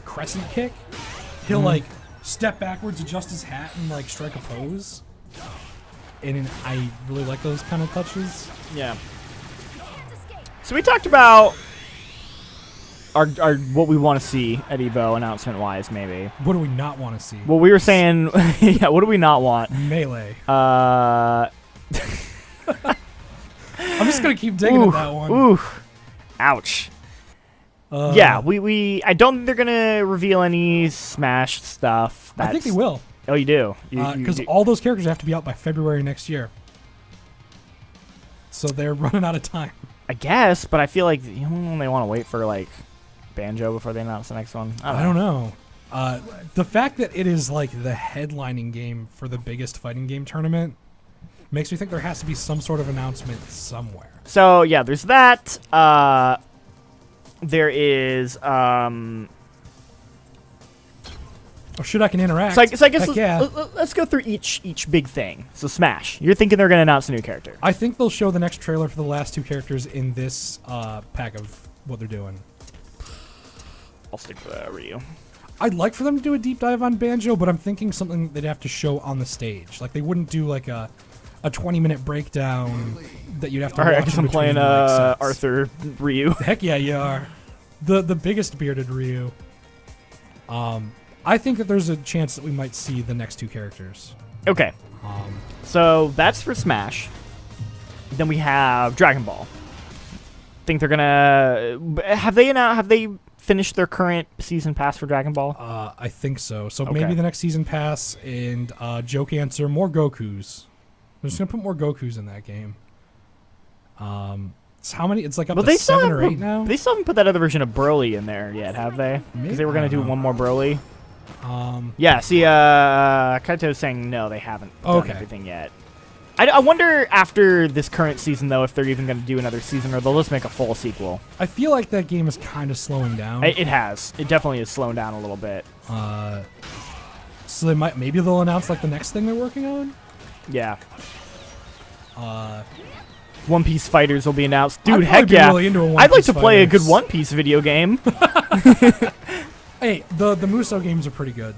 crescent kick, he'll, like, step backwards, adjust his hat, and, like, strike a pose. And I really like those kind of touches. Yeah. So we talked about our what we want to see at EVO announcement wise, maybe. What do we not want to see? Well, we were saying, yeah. What do we not want? Melee. I'm just gonna keep digging at that one. Ooh, ouch. Yeah, I don't think they're gonna reveal any Smash stuff. I think they will. Oh, you do? Because all those characters have to be out by February next year. So they're running out of time. I guess, but I feel like they want to wait for like Banjo before they announce the next one. I don't know. The fact that it is like the headlining game for the biggest fighting game tournament makes me think there has to be some sort of announcement somewhere. So yeah, there's that. There is. Oh, shit, I can interact. So I guess yeah. let's go through each big thing. So Smash, you're thinking they're gonna announce a new character? I think they'll show the next trailer for the last 2 characters in this pack of what they're doing. I'll stick with Ryu. I'd like for them to do a deep dive on Banjo, but I'm thinking something they'd have to show on the stage. Like they wouldn't do like a 20-minute breakdown that you'd have to. All right, watch I guess in I'm playing between, like, sets. Arthur Ryu. Heck yeah, you are. The biggest bearded Ryu. I think that there's a chance that we might see the next 2 characters. Okay. So that's for Smash. Then we have Dragon Ball. Think they're gonna have they finished their current season pass for Dragon Ball? I think so. So Okay. maybe the next season pass and joke answer more Gokus. They're just gonna put more Gokus in that game. So how many? It's like up to 7 or 8 now. They still haven't put that other version of Broly in there yet, have they? Because they were gonna do one more Broly. Yeah, see, Kaito's saying no, they haven't done everything yet. I wonder after this current season, though, if they're even going to do another season or they'll just make a full sequel. I feel like that game is kind of slowing down. It has. It definitely is slowing down a little bit. So they maybe they'll announce like the next thing they're working on? Yeah. One Piece Fighters will be announced. Dude, I'd heck yeah. Really into I'd like to play a good One Piece video game. Hey, the Muso games are pretty good.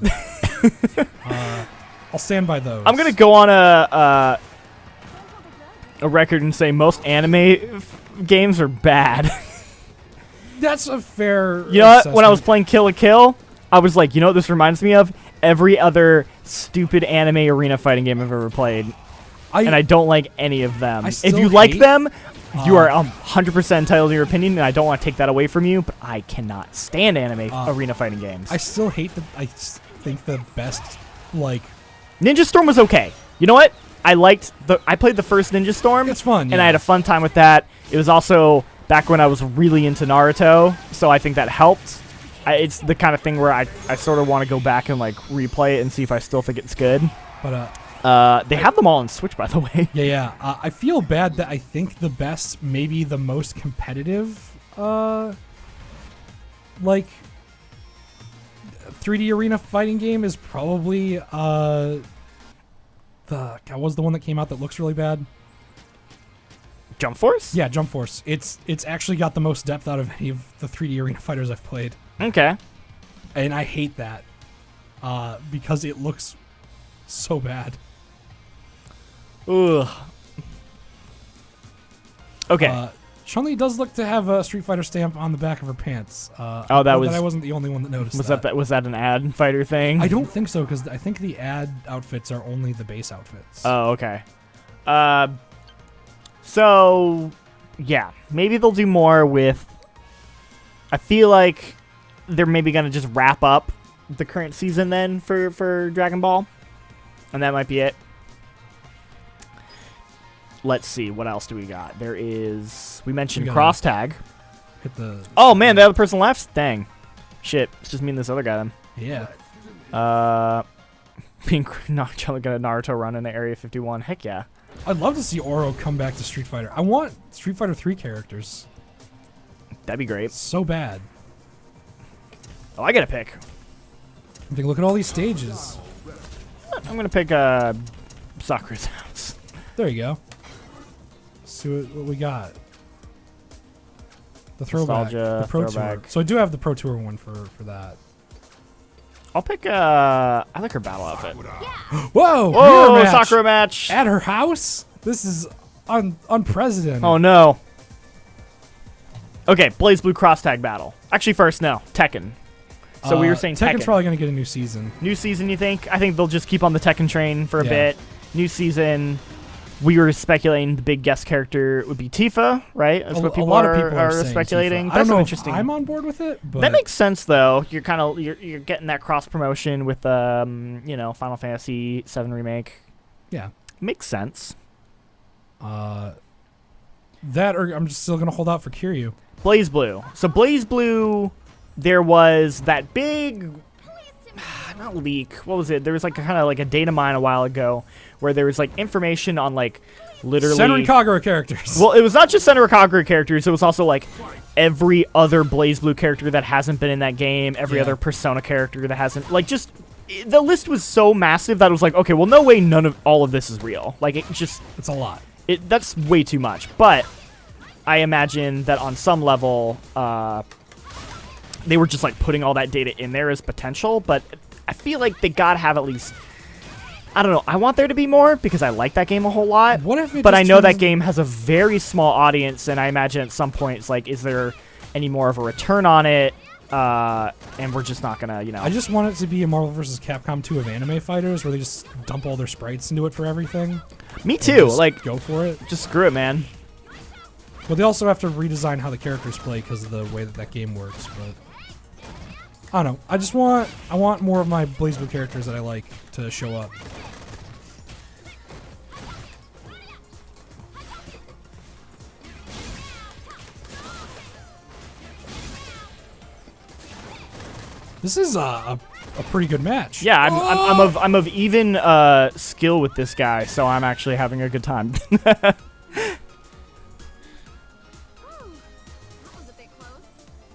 I'll stand by those. I'm gonna go on a record and say most anime games are bad. That's a fair. You know what? When I was playing Kill la Kill, I was like, you know what this reminds me of? Every other stupid anime arena fighting game I've ever played. And I don't like any of them. If you like them, you are 100% entitled to your opinion, and I don't want to take that away from you, but I cannot stand anime arena fighting games. I still hate I think the best, like... Ninja Storm was okay. You know what? I played the first Ninja Storm. It's fun, and I had a fun time with that. It was also back when I was really into Naruto, so I think that helped. It's the kind of thing where I sort of want to go back and like replay it and see if I still think it's good. But they have them all on Switch, by the way. Yeah. I feel bad that I think the best, maybe the most competitive, like 3D arena fighting game is probably what was the one that came out that looks really bad? Jump Force? Yeah, Jump Force. It's actually got the most depth out of any of the 3D arena fighters I've played. Okay. And I hate that because it looks so bad. Ugh. Okay. Chun-Li does look to have a Street Fighter stamp on the back of her pants. I wasn't the only one that noticed Was that an ad fighter thing? I don't think so, because I think the ad outfits are only the base outfits. Oh, okay. So, yeah, maybe they'll do more with... I feel like they're maybe going to just wrap up the current season then for Dragon Ball. And that might be it. Let's see, what else do we got? There is... We mentioned cross tag. Hit the... Oh, man, the other person left? Dang. Shit, it's just me and this other guy then. Yeah. Being not trying to get a Naruto run in the Area 51. Heck yeah. I'd love to see Oro come back to Street Fighter. I want Street Fighter 3 characters. That'd be great. So bad. Oh, I gotta pick. I think, look at all these stages. I'm gonna pick Sakura's house. There you go. See what we got. The throwback. Nostalgia, the Pro throwback. Tour. So I do have the Pro Tour one for that. I'll pick I like her battle outfit. Whoa! Whoa! Mirror match Sakura match at her house. This is unprecedented. Oh no. Okay, Blaze Blue cross tag battle. Actually, first no Tekken. So we were saying Tekken's Tekken. probably gonna get a new season. New season, you think? I think they'll just keep on the Tekken train for a bit. New season. We were speculating the big guest character would be Tifa, right? That's what people are speculating. Tifa. I don't know interesting. if I'm on board with it, but that makes sense though. You're kind of you're getting that cross promotion with Final Fantasy VII remake. Yeah, makes sense. That or I'm just still gonna hold out for Kiryu. Blaze Blue. So Blaze Blue, there was that big. Not leak. What was it? There was like a kind of like a data mine a while ago where there was like information on like literally Senran Kagura characters. Well, it was not just Senran Kagura characters. It was also like every other Blaze Blue character that hasn't been in that game, every other Persona character that hasn't just the list was so massive that it was like, okay, well, no way none of all of this is real. Like it's a lot. That's way too much. But I imagine that on some level they were just like putting all that data in there as potential, but I feel like they gotta have at least. I don't know. I want there to be more because I like that game a whole lot. What if? But I know that game has a very small audience, and I imagine at some point it's like, is there any more of a return on it? And we're just not gonna, I just want it to be a Marvel vs. Capcom 2 of anime fighters, where they just dump all their sprites into it for everything. Me too. Like, go for it. Just screw it, man. But they also have to redesign how the characters play because of the way that game works. But I don't know. I want more of my Blaze Blue characters that I like to show up. This is a pretty good match. Yeah, I'm of even skill with this guy, so I'm actually having a good time.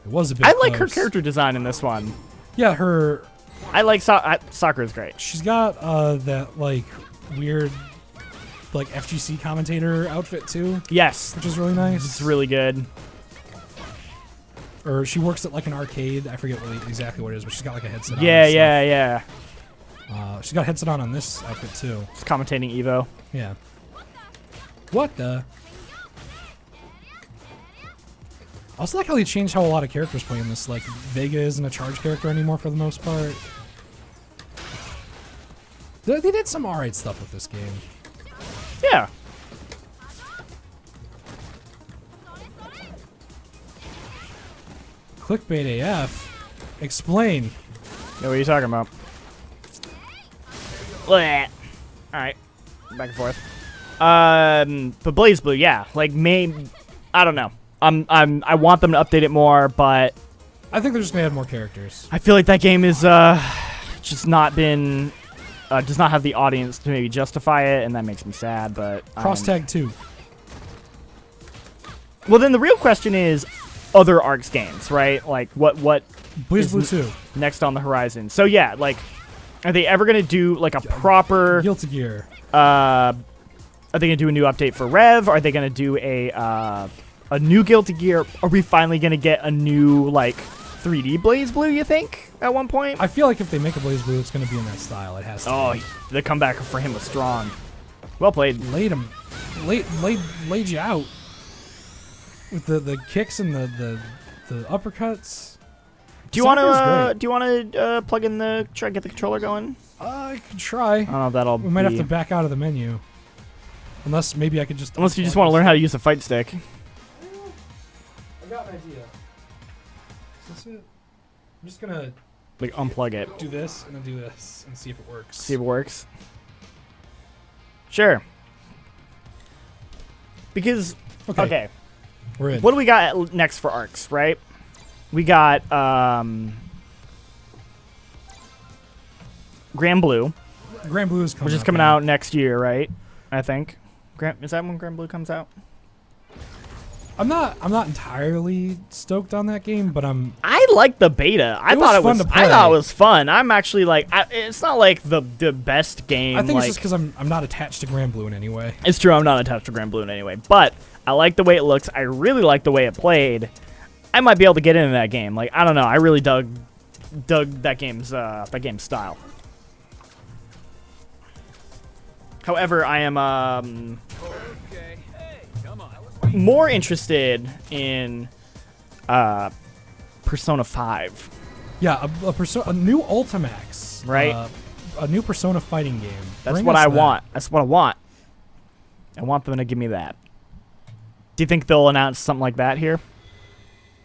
It was a bit I like close. her character design in this one. Yeah, her... I like Sakura's great. She's got that, like, weird, like, FGC commentator outfit, too. Yes. Which is really nice. It's really good. Or she works at, like, an arcade. I forget exactly what it is, but she's got, like, a headset on. Yeah. She's got a headset on this outfit too. Just commentating Evo. Yeah. What the? I also like how they changed how a lot of characters play in this. Like, Vega isn't a charge character anymore for the most part. They did some alright stuff with this game. Yeah. Clickbait AF. Explain. Yeah, what are you talking about? Blech. Alright. Back and forth. But Blaze Blue, yeah. Like, I don't know. I want them to update it more, but I think they're just gonna add more characters. I feel like that game is just not been does not have the audience to maybe justify it, and that makes me sad. But Cross Tag 2. Well, then the real question is other Arcs games, right? Like what Blaze Blue 2 next on the horizon? So yeah, like are they ever gonna do like a proper Guilty Gear? Are they gonna do a new update for Rev? Are they gonna do a new Guilty Gear? Are we finally gonna get a new like 3D Blaze Blue? You think at one point? I feel like if they make a Blaze Blue, it's gonna be in that style. It has to. Oh, be. the comeback for him was strong. Well played. Laid you out with the kicks and the uppercuts. Do you want to plug in try to get the controller going? I could try. I don't know if that'll. We might have to back out of the menu. Unless maybe I could just. Unless you just want to learn how to use a fight stick. I got an idea. Is this it? I'm just gonna Like unplug it. do this and then do this and see if it works. See if it works. Sure. Because okay, We're in. what do we got next for Arcs? Right? We got Grand Blue, Grand Blue is coming. which is coming out next year, right? I think. Is that when Grand Blue comes out? I'm not entirely stoked on that game, but I like the beta. I thought it was fun. I'm actually like, it's not like the best game. I think like, it's just because I'm not attached to Grand Blue in any way. It's true. I'm not attached to Grand Blue in any way, but I like the way it looks. I really like the way it played. I might be able to get into that game. Like, I don't know. I really dug that game's style. However, I am more interested in Persona 5. Yeah, a new Ultimax. Right. A new Persona fighting game. That's what I want. That's what I want. I want them to give me that. Do you think they'll announce something like that here?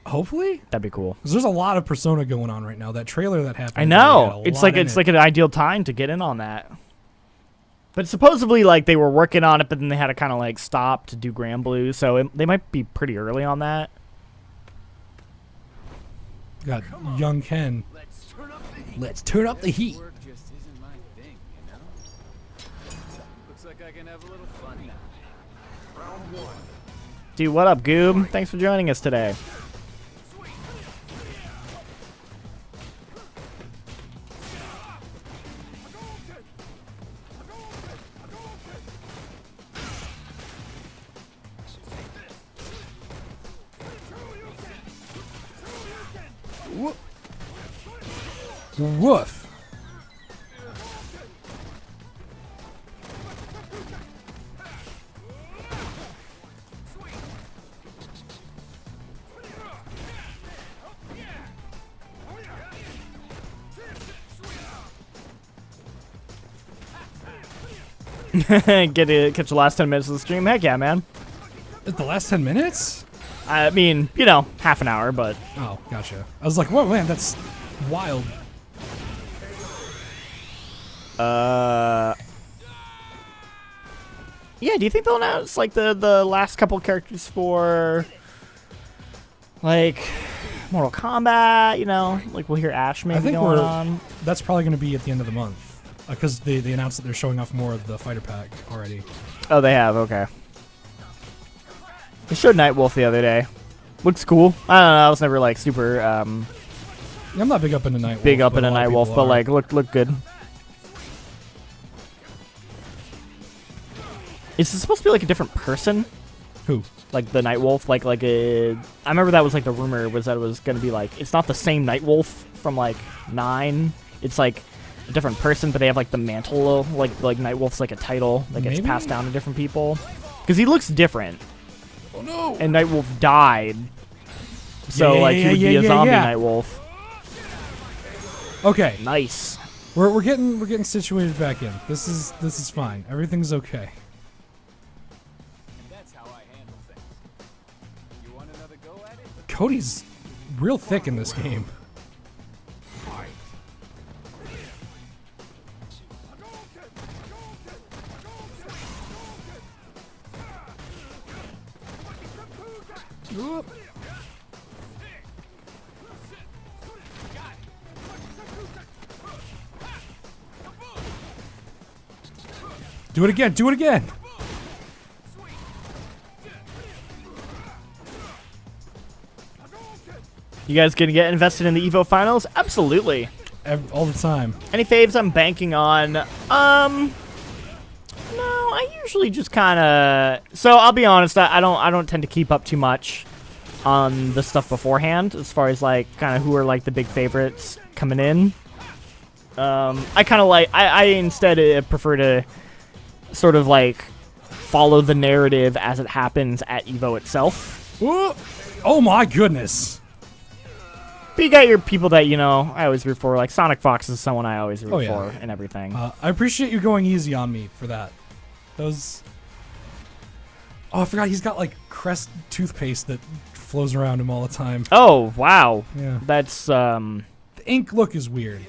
Hopefully. That'd be cool. Because there's a lot of Persona going on right now. That trailer that happened. I know. It's like an ideal time to get in on that. But supposedly, like, they were working on it, but then they had to kind of, like, stop to do Grand Blue, so they might be pretty early on that. Got young Ken. Let's turn up the heat. Work just isn't my thing, you know? Looks like I can have a little fun now. Round one. Dude, what up, Goob? Thanks for joining us today. Woof. Catch the last 10 minutes of the stream? Heck yeah, man. The last 10 minutes? I mean, you know, half an hour, but... Oh, gotcha. I was like, whoa, man, that's wild. Yeah, do you think they'll announce, like, the last couple characters for, like, Mortal Kombat, you know? Like, we'll hear Ash maybe going on. That's probably going to be at the end of the month. Because they announced that they're showing off more of the fighter pack already. Oh, they have? Okay. They showed Nightwolf the other day. Looks cool. I don't know, I was never, like, super, I'm not big up into Nightwolf. big up in a Nightwolf, but, like, look good. Is this supposed to be, like, a different person? Who? Like, the Nightwolf? Like I remember that was, like, the rumor was that it was going to be, like, it's not the same Nightwolf from, like, 9. It's, like, a different person, but they have like the mantle, like Nightwolf's like a title that gets Maybe? passed down to different people. Because he looks different. Oh no! And Nightwolf died. So Yeah, like he would be a zombie Nightwolf. Okay, Nice. we're getting situated back in. This is fine. Everything's okay. And that's how I handle things. You want another go at it? Cody's real thick in this game. Do it again. Do it again. You guys gonna get invested in the EVO finals? Absolutely. All the time. Any faves I'm banking on? No, I usually just kind of. So I'll be honest, I don't tend to keep up too much on the stuff beforehand, as far as like kind of who are like the big favorites coming in. I kind of like. I instead prefer to sort of like follow the narrative as it happens at EVO itself. Ooh. Oh my goodness. But you got your people that, you know, I always root for. Like, Sonic Fox is someone I always root Oh, yeah. for and everything. I appreciate you going easy on me for that. Those. Oh, I forgot he's got like Crest toothpaste that flows around him all the time. Oh, wow. Yeah. That's The ink look is weird.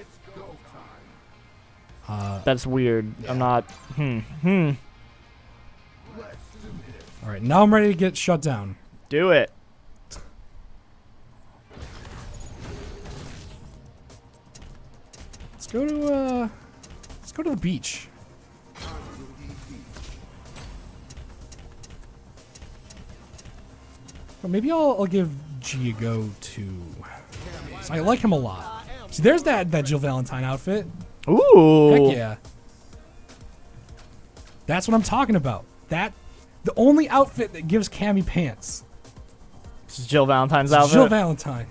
that's weird. I'm not... All right, now I'm ready to get shut down. Do it. Let's go to the beach. Well, maybe I'll give G a go too. So I like him a lot. See, there's that Jill Valentine outfit. Ooh. Heck yeah. That's what I'm talking about. The only outfit that gives Cammy pants. This is Jill Valentine's It's outfit. Jill Valentine.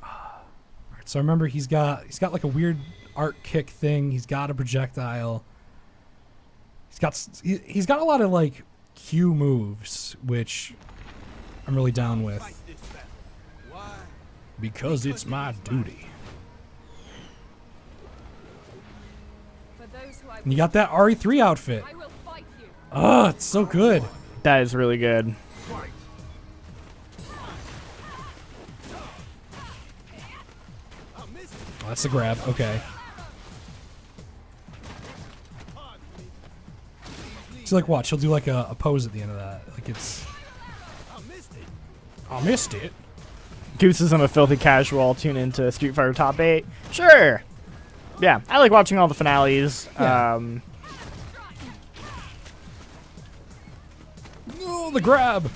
Alright, so I remember he's got like a weird art kick thing. He's got a projectile. He's got a lot of like Q moves, which I'm really down with. Because it's my duty. And you got that RE3 outfit. Oh, it's so good. That is really good. Oh, that's the grab. Okay. So like watch, he'll do like a pose at the end of that. Like it's... I missed it. Goose is a filthy casual. Tune into Street Fighter Top 8. Sure. Yeah, I like watching all the finales. Yeah. Oh, the grab.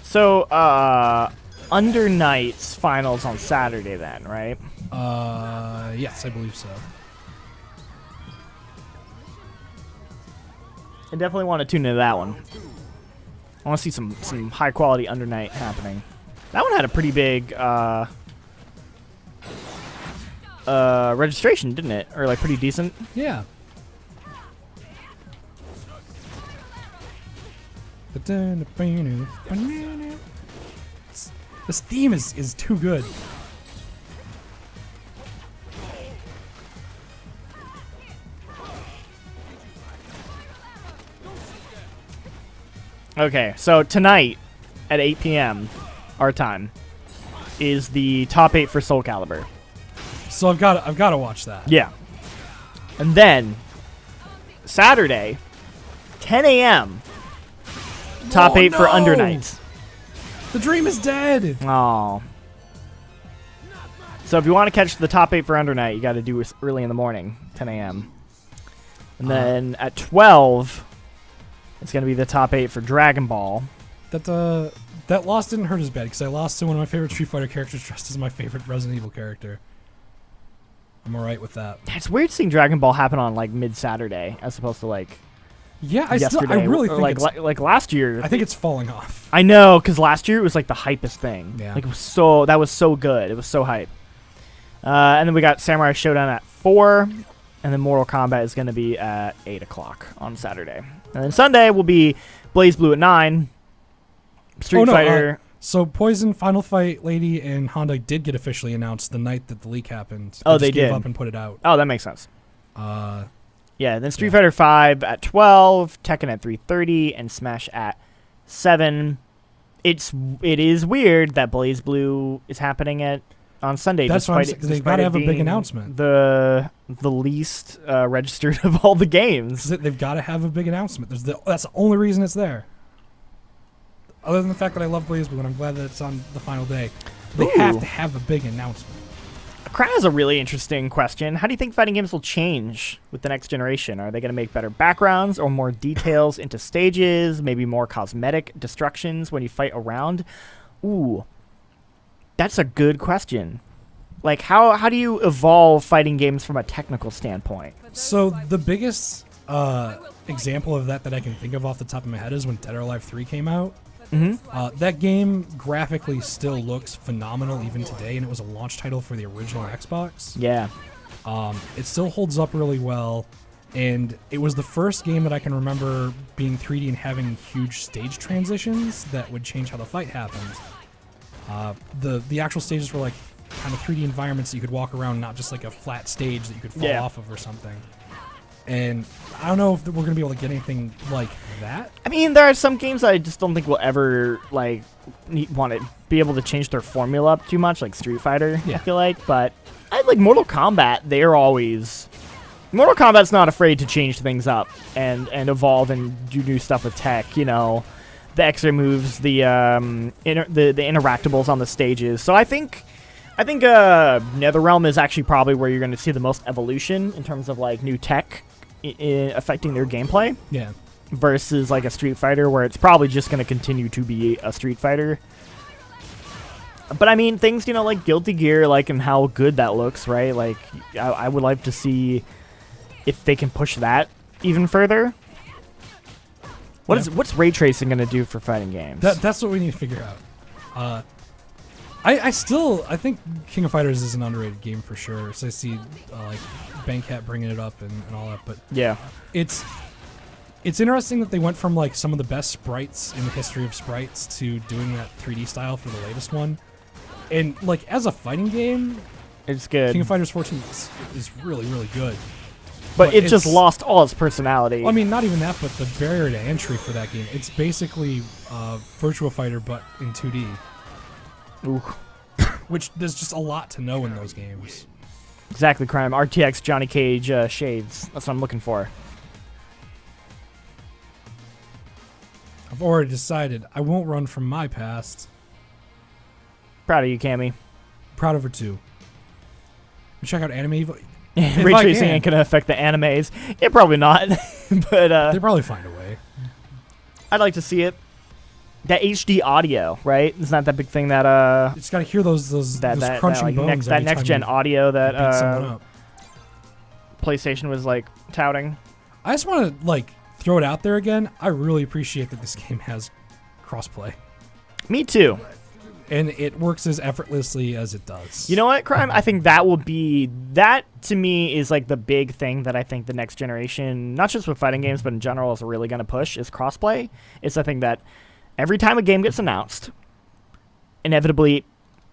So, Under Night's finals on Saturday then, right? Yes, I believe so. I definitely want to tune into that one. I want to see some high quality Under Night happening. That one had a pretty big registration, didn't it? Or like pretty decent. Yeah. This theme is too good. Okay, so tonight at 8 p.m. our time is the top 8 for Soul Calibur. So I've got to watch that. Yeah. And then Saturday, 10 a.m. top 8 for Under Nights. The dream is dead. Oh. So if you want to catch the top 8 for Under Night, you got to do it early in the morning, 10 a.m. And then at 12, it's going to be the top 8 for Dragon Ball. That That loss didn't hurt as bad because I lost to one of my favorite Street Fighter characters dressed as my favorite Resident Evil character. I'm alright with that. It's weird seeing Dragon Ball happen on like mid-Saturday as opposed to like Yeah, yesterday. I really think like last year. I think it's falling off. I know, because last year it was like the hypest thing. Yeah. Like that was so good. It was so hype. And then we got Samurai Showdown at 4, and then Mortal Kombat is going to be at 8 o'clock on Saturday. And then Sunday will be Blaze Blue at 9, Street Fighter. So Poison, Final Fight, Lady, and Honda did get officially announced the night that the leak happened. They gave did. up and put it out. Oh, that makes sense. Uh, Yeah, then Street Fighter 5 at 12, Tekken at 3:30, and Smash at 7. It is weird that Blaze Blue is happening on Sunday. That's why they got to have a big announcement. The least registered of all the games. They've got to have a big announcement. That's the only reason it's there. Other than the fact that I love Blaze Blue and I'm glad that it's on the final day, they have to have a big announcement. Crown has a really interesting question. How do you think fighting games will change with the next generation? Are they going to make better backgrounds or more details into stages? Maybe more cosmetic destructions when you fight around? Ooh, that's a good question. Like, how do you evolve fighting games from a technical standpoint? So the biggest example of that I can think of off the top of my head is when Dead or Alive 3 came out. Mm-hmm. That game graphically still looks phenomenal even today, and it was a launch title for the original Xbox. Yeah. It still holds up really well, and it was the first game that I can remember being 3D and having huge stage transitions that would change how the fight happened. The actual stages were like kind of 3D environments that you could walk around, not just like a flat stage that you could fall off of or something. And I don't know if we're going to be able to get anything like that. I mean, there are some games I just don't think will ever want to be able to change their formula up too much, like Street Fighter, I feel like. But I like Mortal Kombat. Mortal Kombat's not afraid to change things up and evolve and do new stuff with tech, you know. The X-ray moves, the interactables on the stages. So I think NetherRealm is actually probably where you're going to see the most evolution in terms of like new tech affecting their gameplay. Yeah. Versus like a Street Fighter, where it's probably just going to continue to be a Street Fighter. But I mean, things, you know, like Guilty Gear, like, and how good that looks, right? Like, I would like to see if they can push that even further. What's ray tracing going to do for fighting games? That's what we need to figure out. I think King of Fighters is an underrated game for sure. So I see like Bankcat bringing it up and all that, but yeah, it's interesting that they went from like some of the best sprites in the history of sprites to doing that 3D style for the latest one. And like as a fighting game, it's good. King of Fighters 14 is really, really good. But it just lost all its personality. Well, I mean, not even that, but the barrier to entry for that game. It's basically Virtua Fighter, but in 2D. Ooh. Which there's just a lot to know in those games. Exactly, Crime. RTX Johnny Cage shades. That's what I'm looking for. I've already decided I won't run from my past. Proud of you, Cammy. Proud of her too. Check out Anime EVO. Ray tracing ain't gonna affect the animes. Yeah, probably not. But they probably find a way. I'd like to see it. That HD audio, right? It's not that big thing that it's got to hear those crunching bones. That next gen audio that beat someone up. PlayStation was like touting. I just want to like throw it out there again. I really appreciate that this game has crossplay. Me too. And it works as effortlessly as it does. You know what, Crime? I think that to me is like the big thing that I think the next generation, not just with fighting games, but in general, is really going to push is crossplay. It's the thing that every time a game gets announced, inevitably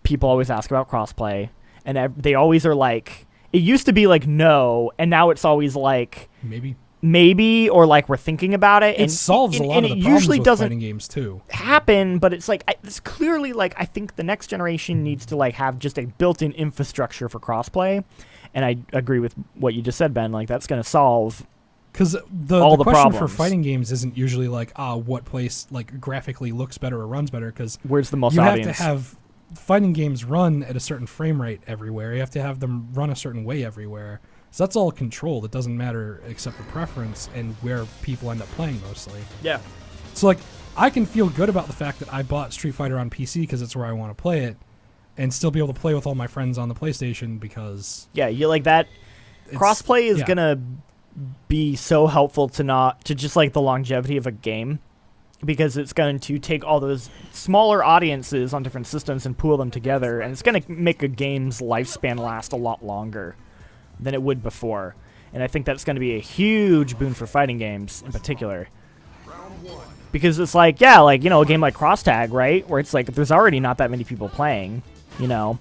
people always ask about crossplay, and they always are like, it used to be like no, and now it's always like maybe, or like we're thinking about it. It solves a lot of the problems with fighting games too. Happen, but it's like it's clearly like I think the next generation needs to like have just a built-in infrastructure for crossplay, and I agree with what you just said, Ben. Like that's going to solve because the question problems for fighting games isn't usually like what place like graphically looks better or runs better. Because where's the most you audience? have to have fighting games run at a certain frame rate everywhere. You have to have them run a certain way everywhere. So that's all controlled. It doesn't matter except for preference and where people end up playing mostly. Yeah. So like I can feel good about the fact that I bought Street Fighter on PC because it's where I want to play it, and still be able to play with all my friends on the PlayStation because Yeah, you like that. Crossplay is yeah. gonna be so helpful to just like the longevity of a game, because it's going to take all those smaller audiences on different systems and pool them together, and it's going to make a game's lifespan last a lot longer than it would before. And I think that's going to be a huge boon for fighting games in particular. Because it's like, yeah, like, you know, a game like Cross Tag, right? Where it's like, there's already not that many people playing, you know,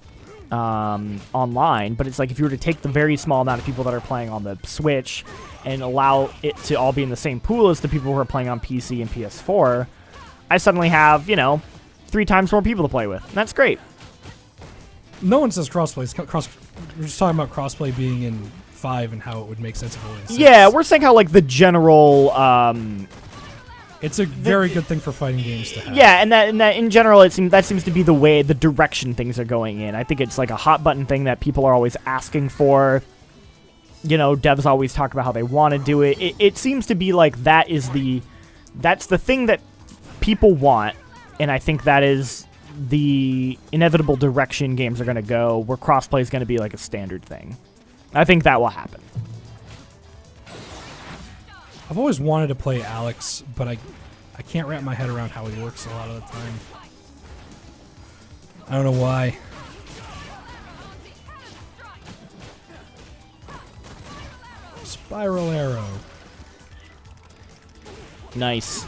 online. But it's like, if you were to take the very small amount of people that are playing on the Switch and allow it to all be in the same pool as the people who are playing on PC and PS4, I suddenly have, you know, 3 times more people to play with. And that's great. No one says crossplay. We're just talking about crossplay being in 5 and how it would make sense if it were in 6. Yeah, we're saying how, like, the general... it's a very good thing for fighting games to have. Yeah, and that in general, that seems to be the way, the direction things are going in. I think it's like a hot button thing that people are always asking for. You know, devs always talk about how they want to do it. It seems to be like that's the thing that people want, and I think that is the inevitable direction games are going to go, where crossplay is going to be like a standard thing. I think that will happen. I've always wanted to play Alex, but I can't wrap my head around how he works a lot of the time. I don't know why. Spiral arrow. Nice.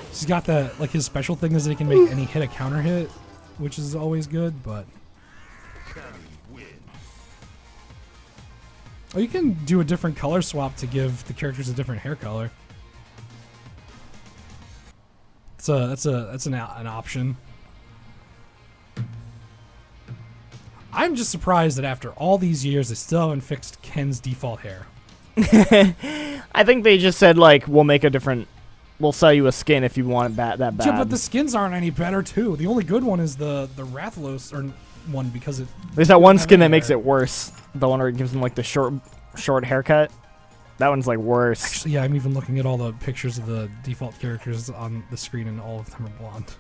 He's got that, like, his special thing is that he can make any hit a counter hit, which is always good, but... Oh, you can do a different color swap to give the characters a different hair color. That's an option. I'm just surprised that after all these years, they still haven't fixed Ken's default hair. I think they just said, like, we'll sell you a skin if you want it that bad. Yeah, but the skins aren't any better, too. The only good one is the Rathalos one because it... There's that one skin that makes it worse. The one where it gives them, like, the short haircut. That one's, like, worse. Actually, yeah, I'm even looking at all the pictures of the default characters on the screen, and all of them are blonde.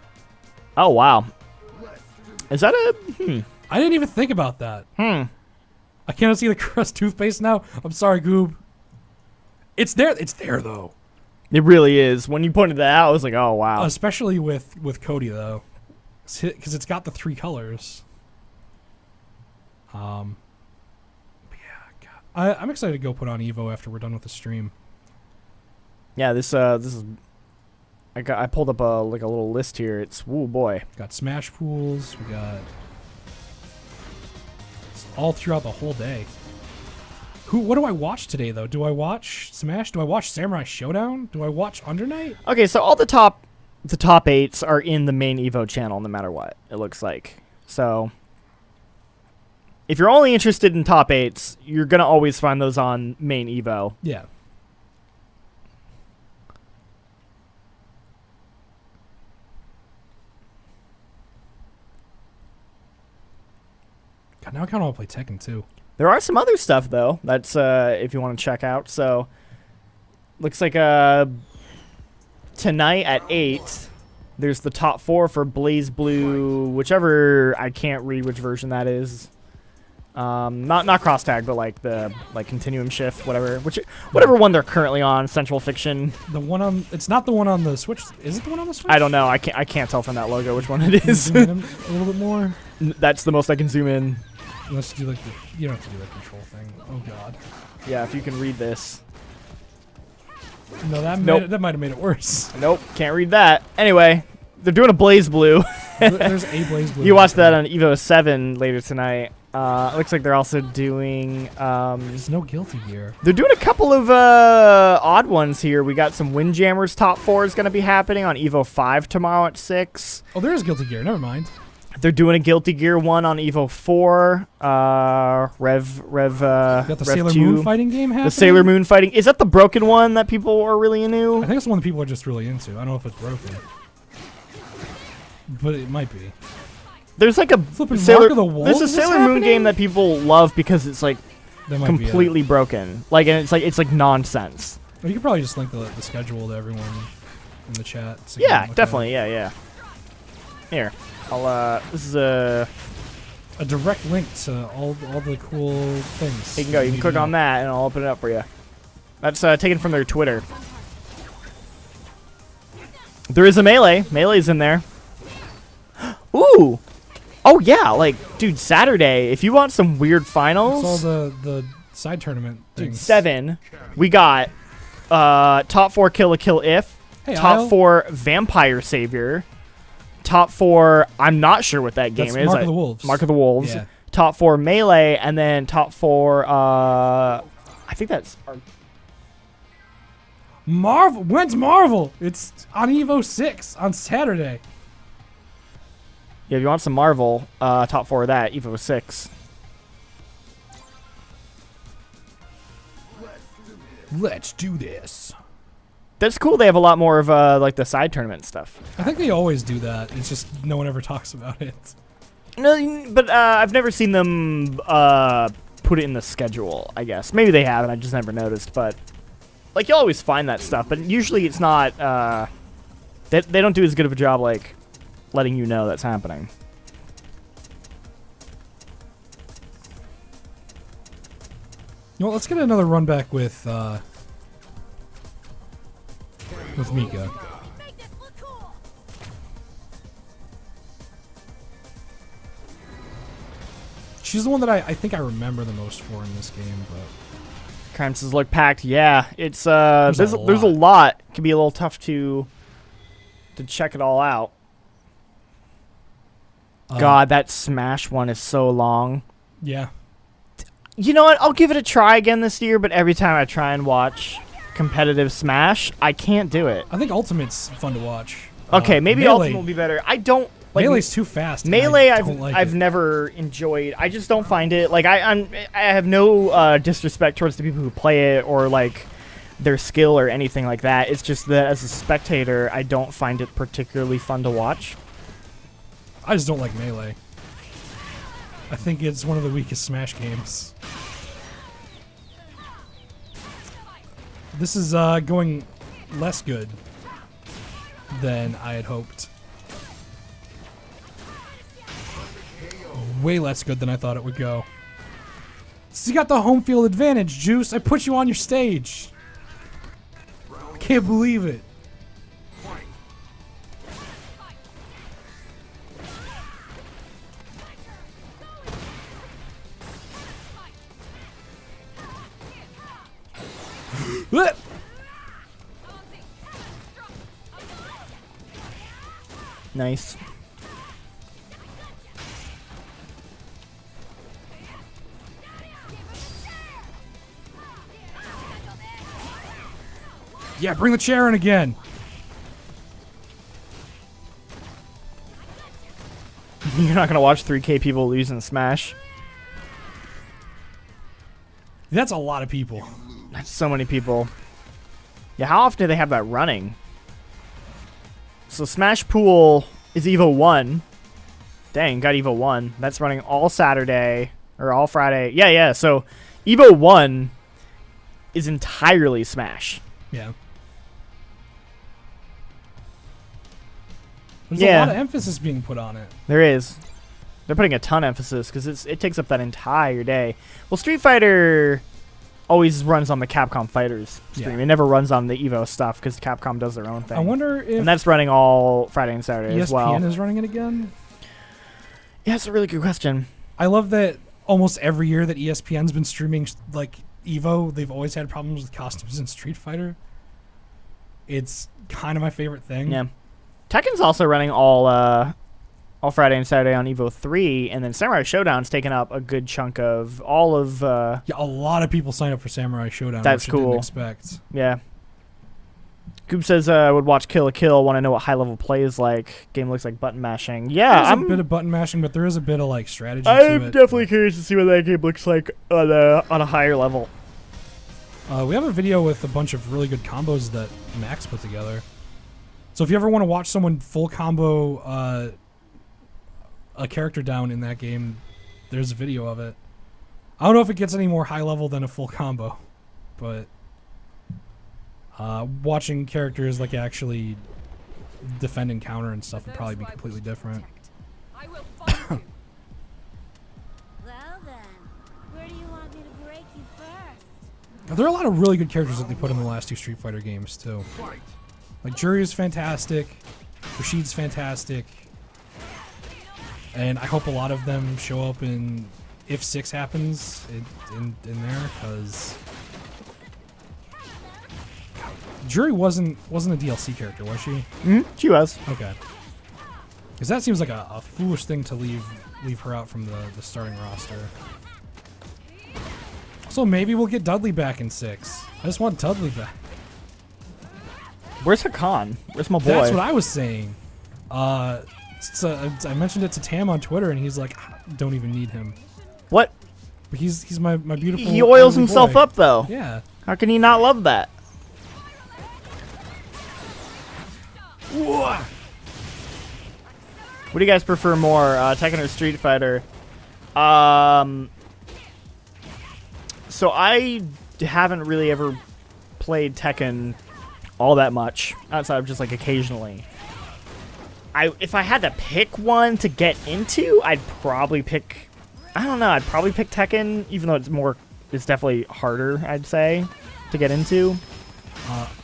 Oh, wow. Is that a... I didn't even think about that. I can't see the crust toothpaste now. I'm sorry, Goob. It's there. It's there, though. It really is. When you pointed that out, I was like, oh, wow. Especially with Cody, though. Because it's got the 3 colors. Yeah, God. I'm excited to go put on EVO after we're done with the stream. Yeah, this is... I pulled up a little list here. It's... Woo, boy. Got Smash pools. We got... It's all throughout the whole day. What do I watch today, though? Do I watch Smash? Do I watch Samurai Showdown? Do I watch Under Night? Okay, so all the top 8s are in the main EVO channel, no matter what, it looks like. So, if you're only interested in top 8s, you're going to always find those on main EVO. Yeah. God, now I kind of want to play Tekken 2. There are some other stuff, though, that's if you want to check out. So, looks like tonight at 8, there's the top 4 for Blaze Blue, whichever, I can't read which version that is. Not cross tag, but like the continuum shift, whatever one they're currently on. Central Fiction. The one on it's not the one on the Switch. Is it the one on the Switch? I don't know. I can't tell from that logo which one it is. Zoom in a little bit more. That's the most I can zoom in. Let's do like you don't have to do that control thing. Oh God. Yeah, if you can read this. No, that might have made it worse. Nope, can't read that. Anyway, they're doing a Blaze Blue. There's a Blaze Blue. You watch that on EVO 7 later tonight. It looks like they're also doing... There's no Guilty Gear. They're doing a couple of odd ones here. We got some Windjammers top 4 is going to be happening on EVO 5 tomorrow at 6. Oh, there is Guilty Gear. Never mind. They're doing a Guilty Gear one on EVO 4. Rev got the Rev Sailor 2. Moon fighting game happening? The Sailor Moon fighting. Is that the broken one that people are really into? I think it's the one that people are just really into. I don't know if it's broken. But it might be. There's like a Flipping Sailor, Mark of the Wolves there's a is Sailor Moon happening? game that people love because it's like That might completely broken. Like, and it's like nonsense. be it. Well, you could probably just link the schedule to everyone in the chat. So you can Yeah, look at definitely. Yeah. Here, I'll. This is a. a direct link to all the cool things. You can go. You can click on that, and I'll open it up for you. That's taken from their Twitter. There is a melee. Melee's in there. Ooh. Oh yeah, like dude, Saturday. If you want some weird finals, It's all the side tournament dude, things. 7. We got top 4 Kill a Kill If, Hey, top Isle. 4 Vampire Savior, top 4. I'm not sure what that game That's is. Mark of the Wolves. Mark of the Wolves. Yeah. Top 4 Melee, and then top 4. I think that's. Marvel. When's Marvel? It's on EVO 6 on Saturday. Yeah, if you want some Marvel, top 4 of that, EVO 6. Let's do this. That's cool. They have a lot more of like the side tournament stuff. I think they always do that. It's just no one ever talks about it. No, but I've never seen them put it in the schedule. I guess maybe they have, and I just never noticed. But like you always find that stuff, but usually it's not. They don't do as good of a job like letting you know that's happening. You know what, let's get another run back with Mika. She's the one that I think I remember the most for in this game, but Occurrences look packed. Yeah, it's There's there's a a lot. It can be a little tough to check it all out. God, that Smash one is so long. Yeah. You know what? I'll give it a try again this year, but every time I try and watch competitive Smash, I can't do it. I think Ultimate's fun to watch. Okay, maybe Melee, Ultimate will be better. I don't like Melee's too fast. and Melee. I don't like I've it. never enjoyed. I just don't find it like I have no disrespect towards the people who play it or like their skill or anything like that. It's just that as a spectator, I don't find it particularly fun to watch. I just don't like Melee. I think it's one of the weakest Smash games. This is going less good than I had hoped. Way less good than I thought it would go. So you got the home field advantage, Juice. I put you on your stage. Can't believe it. Nice. Yeah, bring the chair in again. You're not gonna watch 3K people lose in Smash. That's a lot of people. That's so many people. Yeah, how often do they have that running? So Smash Pool is EVO 1. Dang, got EVO 1. That's running all Saturday or all Friday. Yeah. So EVO 1 is entirely Smash. Yeah. There's a lot of emphasis being put on it. There is. They're putting a ton of emphasis because it takes up that entire day. Well, Street Fighter always runs on the Capcom Fighters stream. Yeah. It never runs on the EVO stuff because Capcom does their own thing. I wonder if and that's running all Friday and Saturday as well. ESPN is running it again. Yeah, that's a really good question. I love that almost every year that ESPN's been streaming like EVO, they've always had problems with costumes in Street Fighter. It's kind of my favorite thing. Yeah. Tekken's also running all Friday and Saturday on EVO 3, and then Samurai Showdown's taking up a good chunk of all of... Yeah, a lot of people sign up for Samurai Showdown, That's which I cool. didn't expect. Yeah. Goop says, would watch Kill a Kill, want to know what high-level play is like. Game looks like button mashing. Yeah, There's a bit of button mashing, but there is a bit of like strategy to I'm it. definitely curious to see what that game looks like on a higher level. We have a video with a bunch of really good combos that Max put together. So if you ever want to watch someone full combo a character down in that game. There's a video of it. I don't know if it gets any more high level than a full combo, but watching characters like actually defend and counter and stuff would probably be completely different. I will find you. Well then, where do you want me to break you first? There are a lot of really good characters that they put in the last 2 Street Fighter games too. Like Jury is fantastic, Rashid's fantastic, and I hope a lot of them show up in if 6 happens in there, because Jury wasn't a DLC character, was she? Mm-hmm. She was. Okay. Because that seems like a foolish thing to leave her out from the starting roster. So maybe we'll get Dudley back in 6. I just want Dudley back. Where's Hakan? Where's my boy? That's what I was saying. I mentioned it to Tam on Twitter, and he's like, "Don't even need him." What? But he's my beautiful. He oils only himself boy. up though. Yeah. How can he not love that? What do you guys prefer more, Tekken or Street Fighter? So I haven't really ever played Tekken all that much, outside of just like occasionally. If I had to pick one to get into, I'd probably pick, I don't know, I'd probably pick Tekken, even though it's definitely harder, I'd say, to get into.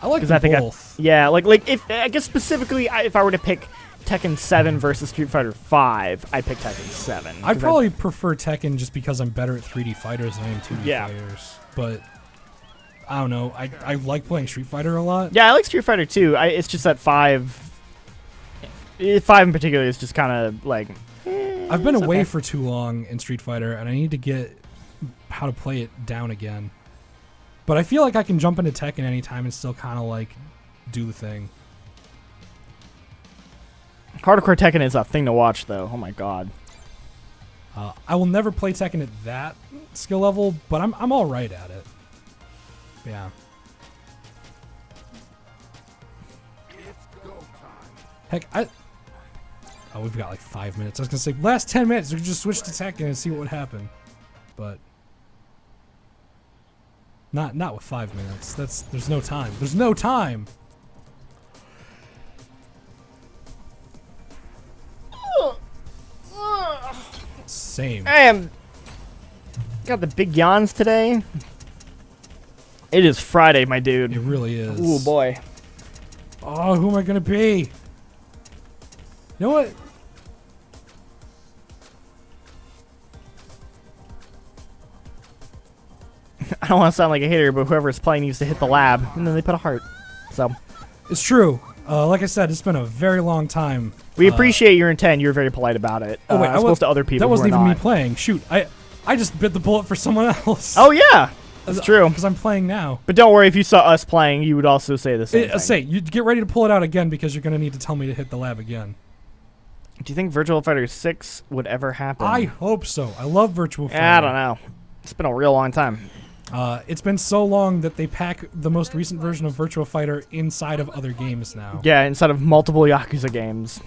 I like them I think both. Yeah, like if I guess specifically, if I were to pick Tekken 7 versus Street Fighter 5, I'd pick Tekken 7. I probably prefer Tekken just because I'm better at 3D fighters than I am 2D fighters. But I don't know. I like playing Street Fighter a lot. Yeah, I like Street Fighter too. It's just that 5 in particular is just kind of like. I've been away for too long in Street Fighter, and I need to get how to play it down again. But I feel like I can jump into Tekken anytime and still kind of like do the thing. Hardcore Tekken is a thing to watch, though. Oh my god. I will never play Tekken at that skill level, but I'm all right at it. Yeah. Heck, oh, we've got like 5 minutes. I was gonna say last 10 minutes we could just switch to Tekken and see what would happen, but not with 5 minutes. There's no time. There's no time. Same. I got the big yawns today. It is Friday, my dude. It really is. Ooh, boy. Oh, who am I gonna be? You know what? I don't want to sound like a hater, but whoever's playing needs to hit the lab, and then they put a heart. So It's true. Like I said, it's been a very long time. we appreciate your intent. You're very polite about it. Oh wait, as opposed to other people. That wasn't who are even me not. playing. Shoot, I just bit the bullet for someone else. Oh yeah, that's true. Because I'm playing now. But don't worry, if you saw us playing, you would also say the same thing. Say, you get ready to pull it out again because you're gonna need to tell me to hit the lab again. Do you think Virtual Fighter 6 would ever happen? I hope so. I love Virtual Fighter. I don't know. It's been a real long time. It's been so long that they pack the most recent version of Virtual Fighter inside of other games now. Yeah, instead of multiple Yakuza games.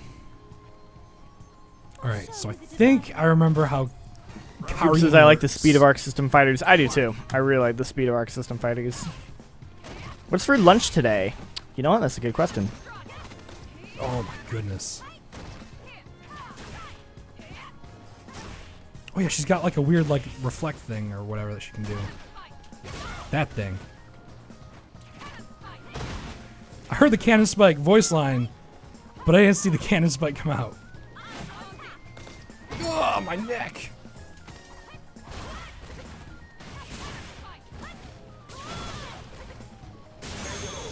Alright, so I think I remember how Cooper says I like the speed of Arc System Fighters. I do too. I really like the speed of Arc System Fighters. What's for lunch today? You know what? That's a good question. Oh my goodness. Oh yeah, she's got like a weird like reflect thing or whatever that she can do. That thing. I heard the Cannon Spike voice line, but I didn't see the Cannon Spike come out. Oh, my neck!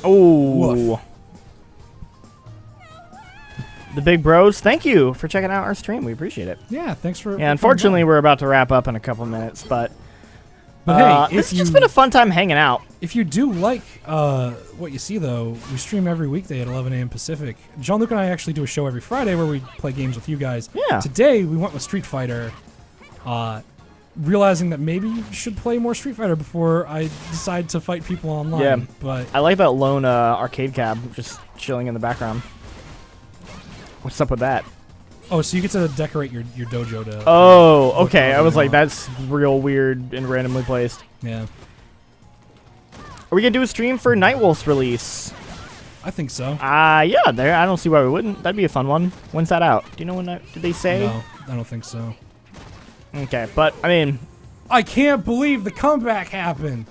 Oh. Woof. The big bros, thank you for checking out our stream. We appreciate it. Yeah, thanks for. Yeah, unfortunately, we're about to wrap up in a couple minutes, but hey, it's just been a fun time hanging out. If you do like what you see, though, we stream every weekday at 11 a.m. Pacific. Jean-Luc and I actually do a show every Friday where we play games with you guys. Yeah. Today, we went with Street Fighter, realizing that maybe you should play more Street Fighter before I decide to fight people online. Yeah. But I like that lone arcade cab just chilling in the background. What's up with that? Oh, so you get to decorate your dojo to. Oh, look okay. however I was you like, want. that's real weird and randomly placed. Yeah, Are we gonna do a stream for Nightwolf's release? I think so. Yeah. There. I don't see why we wouldn't. That'd be a fun one. When's that out? Do you know when that? Did they say? No, I don't think so. Okay, but I mean, I can't believe the comeback happened.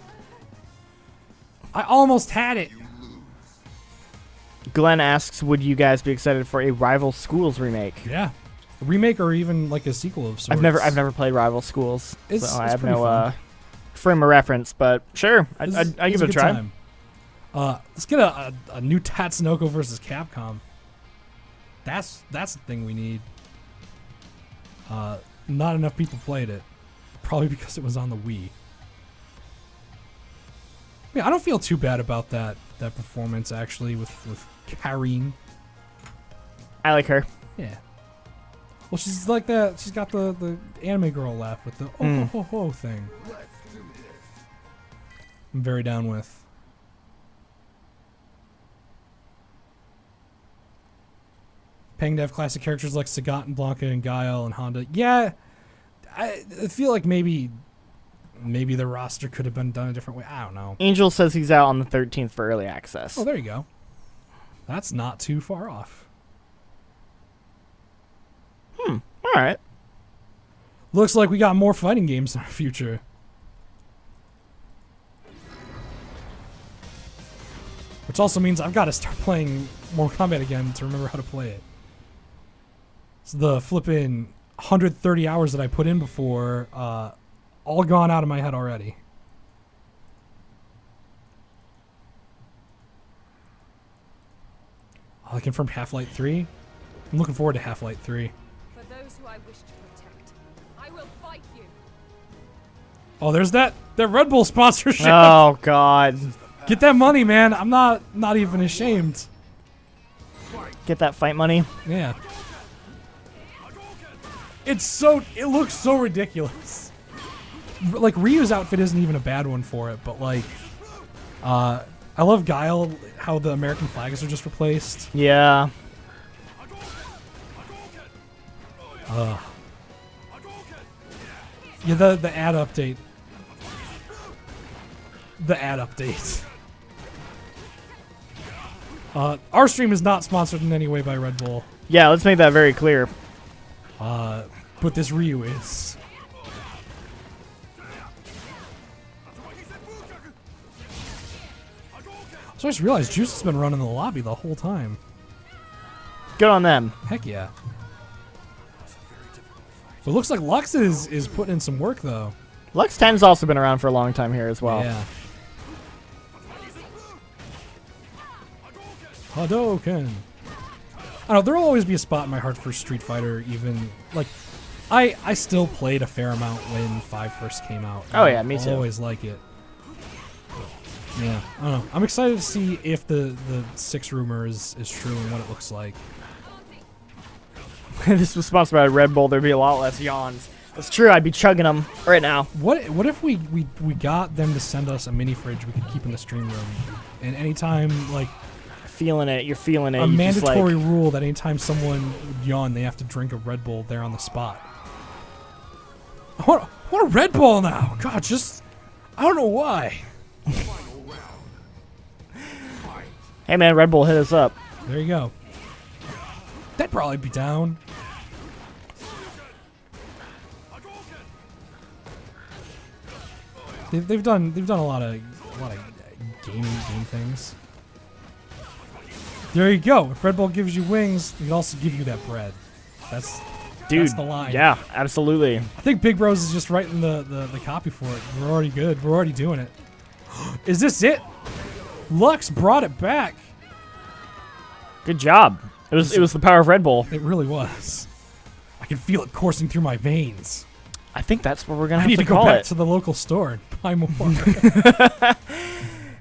I almost had it. Glenn asks, would you guys be excited for a Rival Schools remake? Yeah, a remake or even like a sequel of sorts. I've never played Rival Schools, It's- so I it's have pretty no fun. frame of reference. But sure, I'd It's give it a good try. time. Let's get a new Tatsunoko versus Capcom. That's the thing we need. Not enough people played it, probably because it was on the Wii. Yeah, I don't feel too bad about that performance actually with Karine. I like her. Yeah. Well, she's like that. She's got the anime girl laugh with the oh ho ho ho thing. I'm very down with. Paying to have classic characters like Sagat and Blanca and Guile and Honda. Yeah, I feel like maybe the roster could have been done a different way. I don't know. Angel says he's out on the 13th for early access. Oh, there you go. That's not too far off. All right. Looks like we got more fighting games in our future. Which also means I've got to start playing Mortal Kombat again to remember how to play it. So the flippin' 130 hours that I put in before, all gone out of my head already. I confirmed Half-Life 3. I'm looking forward to Half-Life 3. For those who I wish to protect, I will fight you. Oh, there's that Red Bull sponsorship. Oh God. Get that money, man. I'm not even ashamed. Get that fight money. Yeah. It looks so ridiculous. Like Ryu's outfit isn't even a bad one for it, but like I love Guile, how the American flags are just replaced. Yeah. Yeah, the ad update. The ad update. Our stream is not sponsored in any way by Red Bull. Yeah. Let's make that very clear. But this Ryu is. So I just realized Juice has been running the lobby the whole time. Good on them. Heck yeah. But it looks like Lux is putting in some work though. Lux 10's also been around for a long time here as well. Yeah. Hadouken. I don't know, there'll always be a spot in my heart for Street Fighter, even like I still played a fair amount when 5 first came out. Oh, yeah, me too. I always like it. Yeah, I don't know. I'm excited to see if the 6 rumor is true and what it looks like. This was sponsored by Red Bull. There'd be a lot less yawns. That's true. I'd be chugging them right now. What if we got them to send us a mini fridge we could keep in the stream room, and anytime like Feeling it. You're feeling it. a you just, mandatory like, rule that anytime someone would yawn, they have to drink a Red Bull there on the spot. I want a Red Bull now. God, I don't know why. Hey man, Red Bull, hit us up. There you go. That'd probably be down. They've done a lot of game things. There you go. If Red Bull gives you wings, it also give you that bread. That's the line. Yeah, absolutely. I think Big Bros is just writing the copy for it. We're already good. We're already doing it. Is this it? Lux brought it back. Good job. It was the power of Red Bull. It really was. I can feel it coursing through my veins. I think that's what we're gonna I have need to to go call back it. to the local store and buy more.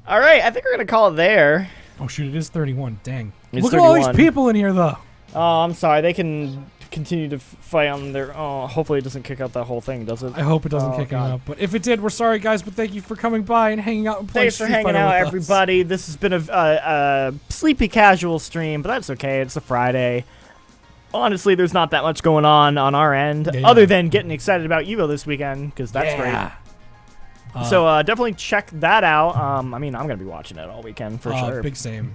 All right, I think we're gonna call it there. Oh shoot, it is 31. Dang. It's Look at all 31. these people in here though. Oh, I'm sorry. They can continue to fight on their. Oh, hopefully it doesn't kick out that whole thing, does it? I hope it doesn't Oh, kick God. it out. But if it did, we're sorry guys. But thank you for coming by and hanging out and playing Thanks for Street hanging Fighter out, with us. everybody. This has been a sleepy casual stream, but that's okay. It's a Friday. honestly, there's not that much going on our end, Yeah. other than getting excited about EVO this weekend, because that's great. So definitely check that out. I mean, I'm going to be watching it all weekend for sure. Big same.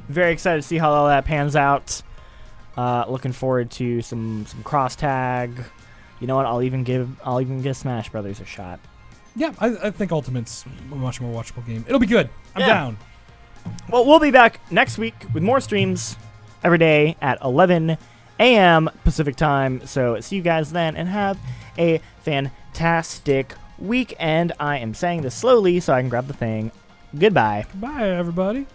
Very excited to see how all that pans out. Looking forward to some cross tag. You know what? I'll even give Smash Brothers a shot. Yeah, I think Ultimate's a much more watchable game. It'll be good. I'm Yeah. down. Well, we'll be back next week with more streams every day at 11 a.m. Pacific time. So see you guys then, and have a fantastic weekend. I am saying this slowly so I can grab the thing. Goodbye. Bye, everybody.